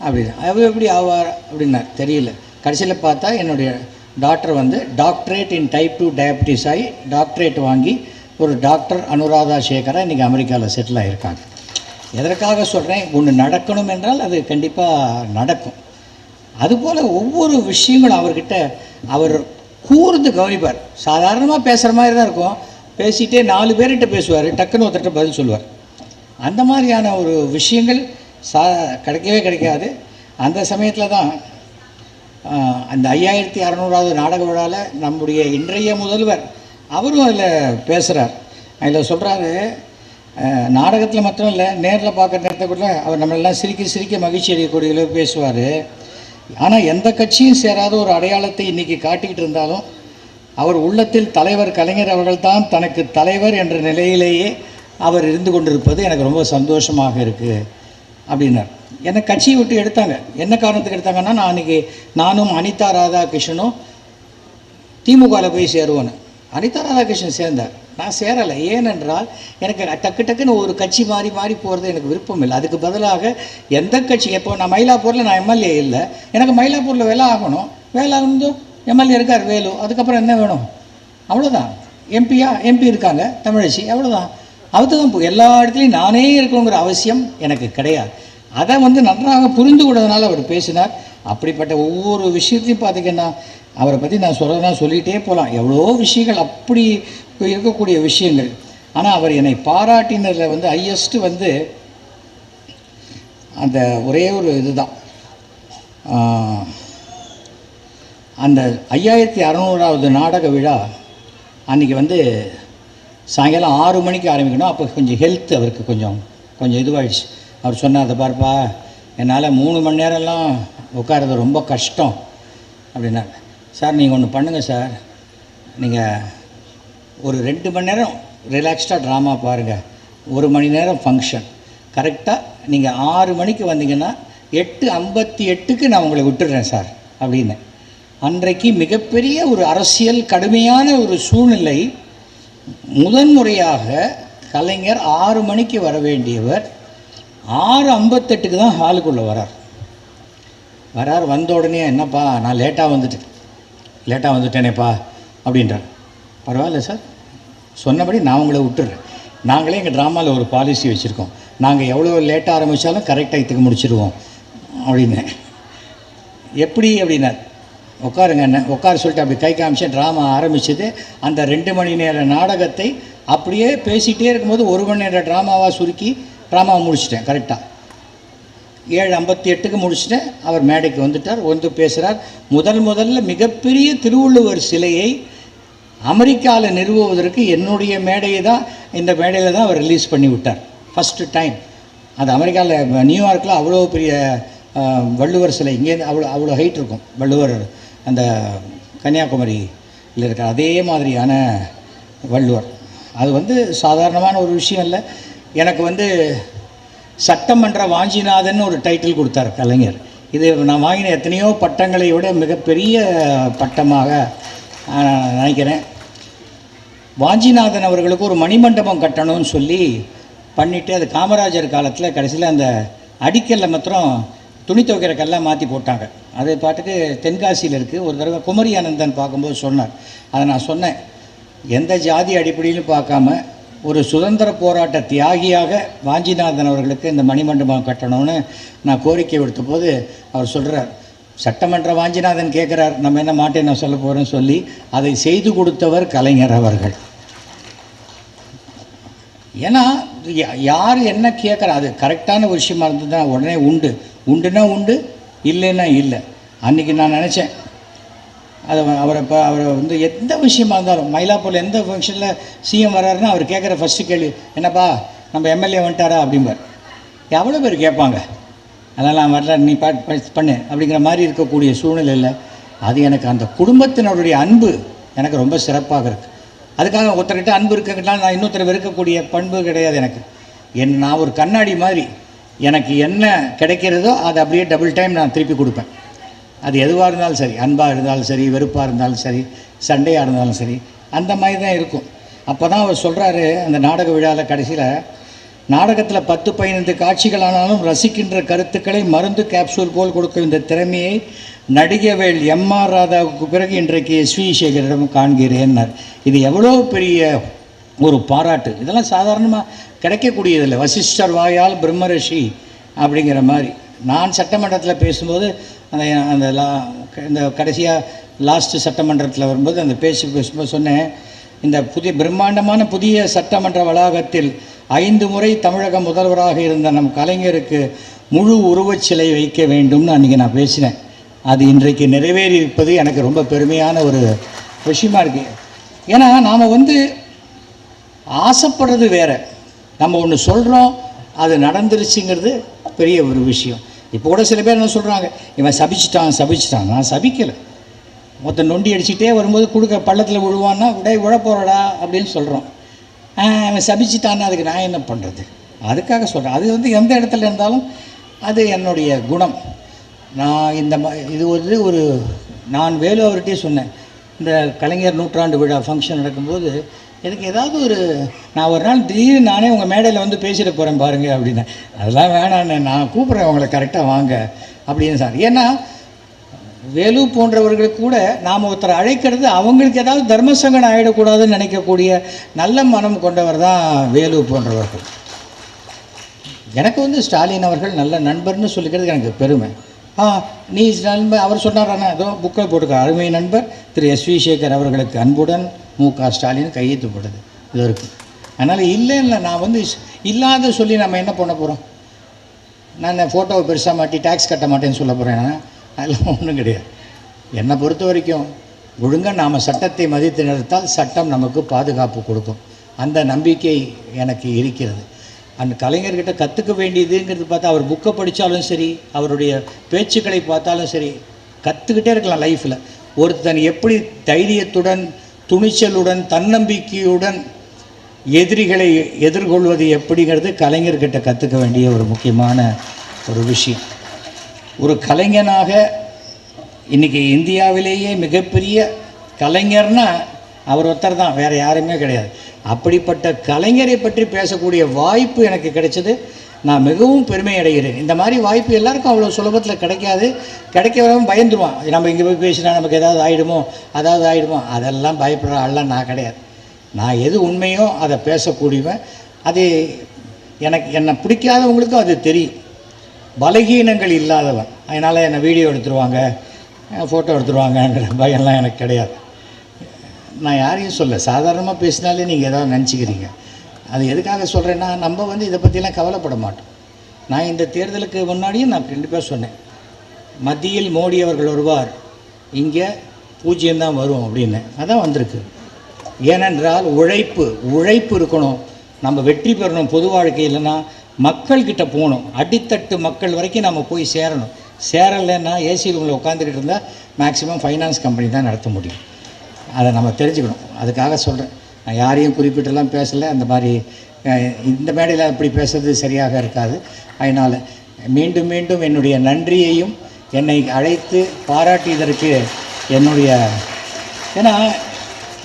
அப்படின்னு. அவர் எப்படி ஆவார் அப்படின்னார், தெரியல. கடைசியில் பார்த்தா என்னுடைய டாக்டர் டாக்டரேட் இன் டைப் 2 டயபிட்டிஸ் ஆகி டாக்டரேட் வாங்கி ஒரு டாக்டர் அனுராதா சேகரா இன்றைக்கி அமெரிக்காவில் செட்டில் ஆகியிருக்காங்க. எதற்காக சொல்கிறேன், ஒன்று நடக்கணும் என்றால் அது கண்டிப்பாக நடக்கும். அதுபோல் ஒவ்வொரு விஷயங்களும் அவர்கிட்ட அவர் கூர்ந்து கவனிப்பார். சாதாரணமாக பேசுகிற மாதிரி தான் இருக்கும், பேசிகிட்டே 4 பேர்கிட்ட பேசுவார், டக்குன்னு ஒருத்தர்கிட்ட பதில் சொல்லுவார். அந்த மாதிரியான ஒரு விஷயங்கள் கிடைக்கவே கிடைக்காது. அந்த சமயத்தில் தான் அந்த 5600வது நாடக விழாவில் நம்முடைய இன்றைய முதல்வர் அவரும் அதில் பேசுகிறார். அதில் சொல்கிறாரு, நாடகத்தில் மட்டும் இல்லை, நேரில் பார்க்குற நேரத்தை கூட அவர் நம்மளெல்லாம் சிரிக்க சிரிக்க மகிழ்ச்சி அடையக்கூடிய பேசுவார். ஆனால் எந்த கட்சியும் சேராத ஒரு அடையாளத்தை இன்றைக்கி காட்டிக்கிட்டு இருந்தாலும் அவர் உள்ளத்தில் தலைவர் கலைஞர் அவர்கள்தான் தனக்கு தலைவர் என்ற நிலையிலேயே அவர் இருந்து கொண்டிருப்பது எனக்கு ரொம்ப சந்தோஷமாக இருக்குது அப்படின்னார். என்னை கட்சியை விட்டு எடுத்தாங்க. என்ன காரணத்துக்கு எடுத்தாங்கன்னா, நான் அன்றைக்கி நானும் அனிதா ராதாகிருஷ்ணனும் திமுகவில் போய் சேருவேன்னு. அனிதா ராதாகிருஷ்ணன் சேர்ந்தார், நான் சேரலை. ஏனென்றால் எனக்கு டக்கு டக்குன்னு ஒரு கட்சி மாறி மாறி போகிறது எனக்கு விருப்பம் இல்லை. அதுக்கு பதிலாக எந்த கட்சி, இப்போ நான் மயிலாப்பூரில் நான் எம்எல்ஏ இல்லை, எனக்கு மயிலாப்பூரில் வேலை ஆகணும். வேலை ஆகணும், எம்எல்ஏ இருக்கார் வேலு, அதுக்கப்புறம் என்ன வேணும்? அவ்வளோதான். எம்பி இருக்காங்க தமிழச்சி, அவ்வளோதான். அதுதான் எல்லா இடத்துலையும் நானே இருக்கணுங்கிற அவசியம் எனக்கு கிடையாது. அதை நன்றாக புரிந்து கொண்டதுனால அவர் பேசினார். அப்படிப்பட்ட ஒவ்வொரு விஷயத்தையும் பார்த்திங்கன்னா அவரை பற்றி நான் சொல்லிகிட்டே போகலாம். எவ்வளோ விஷயங்கள் அப்படி இருக்கக்கூடிய விஷயங்கள். ஆனால் அவர் என்னை பாராட்டினதில் ஹையஸ்ட்டு அந்த ஒரே ஒரு இதுதான், அந்த 5600வது நாடக விழா அன்றைக்கி சாயங்காலம் 6 மணிக்கு ஆரம்பிக்கணும். அப்போ கொஞ்சம் ஹெல்த் அவருக்கு கொஞ்சம் இதுவாகிடுச்சு. அவர் சொன்னார், அதை பார்ப்பா, என்னால் 3 மணி நேரம்லாம் உட்காரது ரொம்ப கஷ்டம் அப்படின்னா. சார் நீங்கள் ஒன்று பண்ணுங்கள் சார், நீங்கள் ஒரு 2 மணி நேரம் ரிலாக்ஸ்டாக ட்ராமா பாருங்கள், 1 மணி நேரம் ஃபங்க்ஷன். கரெக்டாக நீங்கள் 6 மணிக்கு வந்தீங்கன்னா 8:58க்கு நான் உங்களை விட்டுடுறேன் சார் அப்படின்னு. அன்றைக்கு மிகப்பெரிய ஒரு அரசியல் கடுமையான ஒரு சூழ்நிலை. முதன்முறையாக கலைஞர் 6 மணிக்கு வர வேண்டியவர் 6:58க்கு தான் ஹாலுக்குள்ளே வரார். வந்த உடனே, என்னப்பா நான் லேட்டாக வந்துட்டேனேப்பா அப்படின்றார். பரவாயில்ல சார், சொன்னபடி நான் உங்களை விட்டுடுறேன். நாங்களே எங்கள் ட்ராமாவில் ஒரு பாலிசி வச்சுருக்கோம், நாங்கள் எவ்வளோ லேட்டாக ஆரம்பித்தாலும் கரெக்ட் டைத்துக்கு முடிச்சிடுவோம் அப்படின்னு. எப்படி அப்படின்னா, உட்காருங்க என்ன உட்கார சொல்லிட்டு அப்படி கை காமிச்சு ட்ராமா ஆரம்பிச்சது. அந்த 2 மணி நேர நாடகத்தை அப்படியே பேசிகிட்டே இருக்கும்போது 1 மணி நேர ட்ராமாவாக சுருக்கி ட்ராமாவை முடிச்சிட்டேன். கரெக்டாக 7:58க்கு முடிச்சுட்டேன். அவர் மேடைக்கு வந்துட்டார், பேசுகிறார். முதல்ல மிகப்பெரிய திருவள்ளுவர் சிலையை அமெரிக்காவில் நிறுவுவதற்கு என்னுடைய மேடையை தான், இந்த மேடையில் தான் அவர் ரிலீஸ் பண்ணி விட்டார் ஃபஸ்ட்டு டைம். அது அமெரிக்காவில் நியூயார்க்கில் அவ்வளோ பெரிய வள்ளுவர் சிலை, இங்கேருந்து அவ்வளோ ஹைட் இருக்கும். வள்ளுவர் அந்த கன்னியாகுமரியில் இருக்கிற அதே மாதிரியான வள்ளுவர். அது சாதாரணமான ஒரு விஷயம் இல்லை. எனக்கு சட்டமன்ற வாஞ்சிநாதன் ஒரு டைட்டில் கொடுத்தார் கலைஞர். இது நான் வாங்கின எத்தனையோ பட்டங்களை விட மிகப்பெரிய பட்டமாக நினைக்கிறேன். வாஞ்சிநாதன் அவர்களுக்கு ஒரு மணிமண்டபம் கட்டணும்னு சொல்லி பண்ணிவிட்டு, அது காமராஜர் காலத்தில் கடைசியில் அந்த அடிக்கல்ல மாத்திரம் துணி துவைக்கிற கல்லாம் மாற்றி போட்டாங்க. அது பாட்டுக்கு தென்காசியில் இருக்குது. ஒரு தடவை குமரி ஆனந்தன் பார்க்கும்போது சொன்னார். அதை நான் சொன்னேன், எந்த ஜாதி அடிப்படையிலும் பார்க்காம ஒரு சுதந்திர போராட்ட தியாகியாக வாஞ்சிநாதன் அவர்களுக்கு இந்த மணிமண்டபம் கட்டணும்னு நான் கோரிக்கை விடுத்த போது அவர் சொல்கிறார், சட்டமன்ற வாஞ்சிநாதன் கேட்குறார், நம்ம என்ன மாட்டேன் நான் சொல்ல போகிறேன்னு சொல்லி அதை செய்து கொடுத்தவர் கலைஞர் அவர்கள். ஏன்னா யார் என்ன கேட்குறா, அது கரெக்டான ஒரு விஷயமா இருந்ததுன்னா உடனே உண்டுன்னா உண்டு, இல்லைன்னா இல்லை. அன்றைக்கி நான் நினச்சேன், அவரை எந்த விஷயமா இருந்தாலும், மயிலாப்பூரில் எந்த ஃபங்க்ஷனில் சிஎம் வர்றாருன்னா அவர் கேட்குற ஃபஸ்ட்டு கேள்வி, என்னப்பா நம்ம எம்எல்ஏ வந்துட்டாரா அப்படிம்பார். எவ்வளோ பேர் கேட்பாங்க, அதெல்லாம் வரல நீ பண்ணு அப்படிங்கிற மாதிரி இருக்கக்கூடிய சூழ்நிலையில் அது எனக்கு அந்த குடும்பத்தினருடைய அன்பு எனக்கு ரொம்ப சிறப்பாக இருக்குது. அதுக்காக ஒருத்தர்கிட்ட அன்பு இருக்கக்கிட்ட நான் இன்னொருத்தர் வெறுக்கக்கூடிய பண்பு கிடையாது எனக்கு. நான் ஒரு கண்ணாடி மாதிரி, எனக்கு என்ன கிடைக்கிறதோ அதை அப்படியே டபுள் டைம் நான் திருப்பி கொடுப்பேன். அது எதுவாக இருந்தாலும் சரி, அன்பாக இருந்தாலும் சரி, வெறுப்பாக இருந்தாலும் சரி, சண்டையாக இருந்தாலும் சரி, அந்த மாதிரி தான் இருக்கும். அப்போ தான் அவர் சொல்கிறாரு, அந்த நாடக விழாவில் கடைசியில், நாடகத்தில் 10-15 காட்சிகளானாலும் ரசிக்கின்ற கருத்துக்களை மருந்து கேப்சூல் போல் கொடுக்கும் இந்த திறமையை நடிகவேல் எம்.ஆர். ராதாவுக்கு பிறகு இன்றைக்கு எஸ்.வி. சேகரிடம் காண்கிறேன்னார். இது எவ்வளோ பெரிய ஒரு பாராட்டு. இதெல்லாம் சாதாரணமாக கிடைக்கக்கூடியதில்லை. வசிஷ்டர் வாயால் பிரம்மரிஷி அப்படிங்கிற மாதிரி. நான் சட்டமன்றத்தில் பேசும்போது இந்த கடைசியாக லாஸ்ட்டு சட்டமன்றத்தில் வரும்போது அந்த பேசும்போது சொன்னேன், இந்த பிரம்மாண்டமான புதிய சட்டமன்ற வளாகத்தில் 5 முறை தமிழக முதல்வராக இருந்த நம் கலைஞருக்கு முழு உருவச்சிலை வைக்க வேண்டும்னு அன்றைக்கி நான் பேசினேன். அது இன்றைக்கு நிறைவேறி இருப்பது எனக்கு ரொம்ப பெருமையான ஒரு விஷயமா இருக்குது. ஏன்னா நாம் ஆசைப்படுறது வேறு, நம்ம ஒன்று சொல்கிறோம் அது நடந்துருச்சுங்கிறது பெரிய ஒரு விஷயம். இப்போ கூட சில பேர் என்ன சொல்கிறாங்க, இவன் சபிச்சிட்டான். நான் சபிக்கலை. மொத்த நொண்டி அடிச்சுக்கிட்டே வரும்போது கொடுக்க பள்ளத்தில் விழுவான்னா விழப்போறடா அப்படின்னு சொல்கிறோம். அவன் சபிச்சிட்டான்னா அதுக்கு நான் என்ன பண்ணுறது? அதுக்காக சொல்கிறேன். அது எந்த இடத்துல இருந்தாலும் அது என்னுடைய குணம். நான் இது ஒரு நான் வேலு அவர்கிட்டே சொன்னேன், இந்த கலைஞர் நூற்றாண்டு விழா ஃபங்க்ஷன் நடக்கும்போது எனக்கு ஏதாவது நான் ஒரு நாள் திடீர்னு நானே உங்கள் மேடையில் வந்து பேசிட்டு போகிறேன் பாருங்கள் அப்படின்னேன். அதெல்லாம் வேணான்னு, நான் கூப்பிட்றேன் உங்களை கரெக்டாக வாங்க அப்படின்னு சார். ஏன்னா வேலு போன்றவர்களுக்கு கூட நாம் ஒருத்தரை அழைக்கிறது அவங்களுக்கு ஏதாவது தர்மசங்கடம் ஆகிடக்கூடாதுன்னு நினைக்கக்கூடிய நல்ல மனம் கொண்டவர் தான் வேலு போன்றவர்கள். எனக்கு ஸ்டாலின் அவர்கள் நல்ல நண்பர்னு சொல்லிக்கிறது எனக்கு பெருமை. நீ நண்பர் அவர் சொன்னாராண்ணா, ஏதோ புக்கை போட்டுக்க, அருமை நண்பர் திரு எஸ்.வி. சேகர் அவர்களுக்கு அன்புடன் மு.க. ஸ்டாலின் கையெழுத்துப்படுது இது இருக்குது. அதனால் இல்லை நான் இல்லாத சொல்லி நம்ம என்ன பண்ண போகிறோம்? நான் ஃபோட்டோவை பெருசாக மாட்டி டேக்ஸ் கட்ட மாட்டேன்னு சொல்ல போகிறேன். அதெல்லாம் ஒன்றும் கிடையாது. என்னை பொறுத்த வரைக்கும் ஒழுங்காக நாம் சட்டத்தை மதித்து நிறுத்தால் சட்டம் நமக்கு பாதுகாப்பு கொடுக்கும். அந்த நம்பிக்கை எனக்கு இருக்கிறது. அந்த கலைஞர்கிட்ட கற்றுக்க வேண்டியதுங்கிறது பார்த்தா, அவர் புக்கை படித்தாலும் சரி, அவருடைய பேச்சுக்களை பார்த்தாலும் சரி, கற்றுக்கிட்டே இருக்கலாம் லைஃப்பில். ஒருத்தன் எப்படி தைரியத்துடன், துணிச்சலுடன், தன்னம்பிக்கையுடன் எதிரிகளை எதிர்கொள்வது எப்படிங்கிறது கலைஞர்கிட்ட கற்றுக்க வேண்டிய ஒரு முக்கியமான ஒரு விஷயம். ஒரு கலைஞனாக இன்றைக்கி இந்தியாவிலேயே மிகப்பெரிய கலைஞர்னால் அவர் ஒருத்தர் தான், வேறு யாருமே கிடையாது. அப்படிப்பட்ட கலைஞரை பற்றி பேசக்கூடிய வாய்ப்பு எனக்கு கிடைச்சது. நான் மிகவும் பெருமை அடைகிறேன். இந்த மாதிரி வாய்ப்பு எல்லாருக்கும் அவ்வளோ சுலபத்தில் கிடைக்காது. கிடைக்கவும் பயந்துருவான். நம்ம இங்கே போய் பேசினா நமக்கு ஏதாவது ஆகிடுமோ அதெல்லாம் பயப்படுற ஆள்லாம் நான் கிடையாது. நான் எது உண்மையோ அதை பேசக்கூடியவன். அது என்னை பிடிக்காதவங்களுக்கும் அது தெரியும். பலகீனங்கள் இல்லாதவன். அதனால் என்னை வீடியோ எடுத்துருவாங்க, ஃபோட்டோ எடுத்துருவாங்கங்கிற பயம்லாம் எனக்கு கிடையாது. நான் யாரையும் சொல்ல, சாதாரணமாக பேசினாலே நீங்கள் ஏதாவது நினச்சிக்கிறீங்க. அது எதுக்காக சொல்கிறேன்னா, நம்ம இதை பற்றிலாம் கவலைப்பட மாட்டோம். நான் இந்த தேர்தலுக்கு முன்னாடியும் நான் கண்டிப்பாக சொன்னேன், மத்தியில் மோடி அவர்கள் வருவார், இங்கே 0 தான் வரும் அப்படின்னு. அதான் வந்திருக்கு. ஏனென்றால் உழைப்பு இருக்கணும். நம்ம வெற்றி பெறணும். பொது வாழ்க்கை இல்லைன்னா மக்கள்கிட்ட போகணும். அடித்தட்டு மக்கள் வரைக்கும் நம்ம போய் சேரலைன்னா ஏசி ரூமில் உட்காந்துக்கிட்டு இருந்தால் மேக்ஸிமம் ஃபைனான்ஸ் கம்பெனி தான் நடத்த முடியும். அதை நம்ம தெரிஞ்சுக்கணும். அதுக்காக சொல்கிறேன். நான் யாரையும் குறிப்பிட்டெல்லாம் பேசலை. அந்த மாதிரி இந்த மேடையில் அப்படி பேசுறது சரியாக இருக்காது. அதனால் மீண்டும் என்னுடைய நன்றியையும் என்னை அழைத்து பாராட்டியதற்கு என்னுடைய, ஏன்னா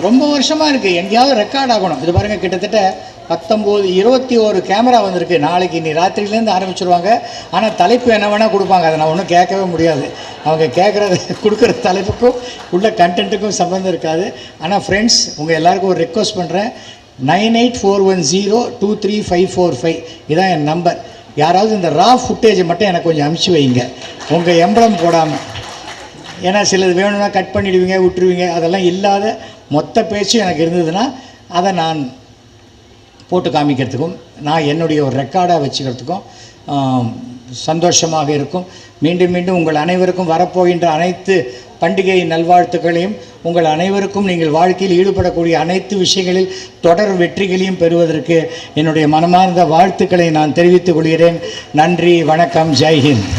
ரொம்ப வருஷமாக இருக்குது, எங்கேயாவது ரெக்கார்ட் ஆகணும். இது பாருங்கள், கிட்டத்தட்ட 21 கேமரா வந்திருக்கு. நாளைக்கு நீ ராத்திரிலேருந்து ஆரம்பிச்சிருவாங்க. ஆனால் தலைப்பு என்ன வேணால் கொடுப்பாங்க. அதை நான் ஒன்றும் கேட்கவே முடியாது. அவங்க கொடுக்குற தலைப்புக்கும் உள்ள கண்டென்ட்டுக்கும் சம்மந்தம் இருக்காது. ஆனால் ஃப்ரெண்ட்ஸ், உங்கள் எல்லாருக்கும் ஒரு ரெக்வஸ்ட் பண்ணுறேன். 9841023545 இதான் என் நம்பர். யாராவது இந்த ரா ஃபுட்டேஜை மட்டும் எனக்கு கொஞ்சம் அனுப்பிச்சி வைங்க, உங்கள் எம்பளம் போடாமல். ஏன்னா சிலது வேணும்னா கட் பண்ணிவிடுவீங்க, விட்டுருவீங்க. அதெல்லாம் இல்லாத மொத்த பேச்சு எனக்கு இருந்ததுன்னா அதை நான் போட்டு காமிக்கிறதுக்கும், நான் என்னுடைய ஒரு ரெக்கார்டாக வச்சுக்கிறதுக்கும் சந்தோஷமாக இருக்கும். மீண்டும் உங்கள் அனைவருக்கும் வரப்போகின்ற அனைத்து பண்டிகை நல்வாழ்த்துக்களையும், உங்கள் அனைவருக்கும் நீங்கள் வாழ்க்கையில் ஈடுபடக்கூடிய அனைத்து விஷயங்களில் தொடர் வெற்றிகளையும் பெறுவதற்கு என்னுடைய மனமார்ந்த வாழ்த்துக்களை நான் தெரிவித்துக் கொள்கிறேன். நன்றி, வணக்கம், ஜெய்ஹிந்த்.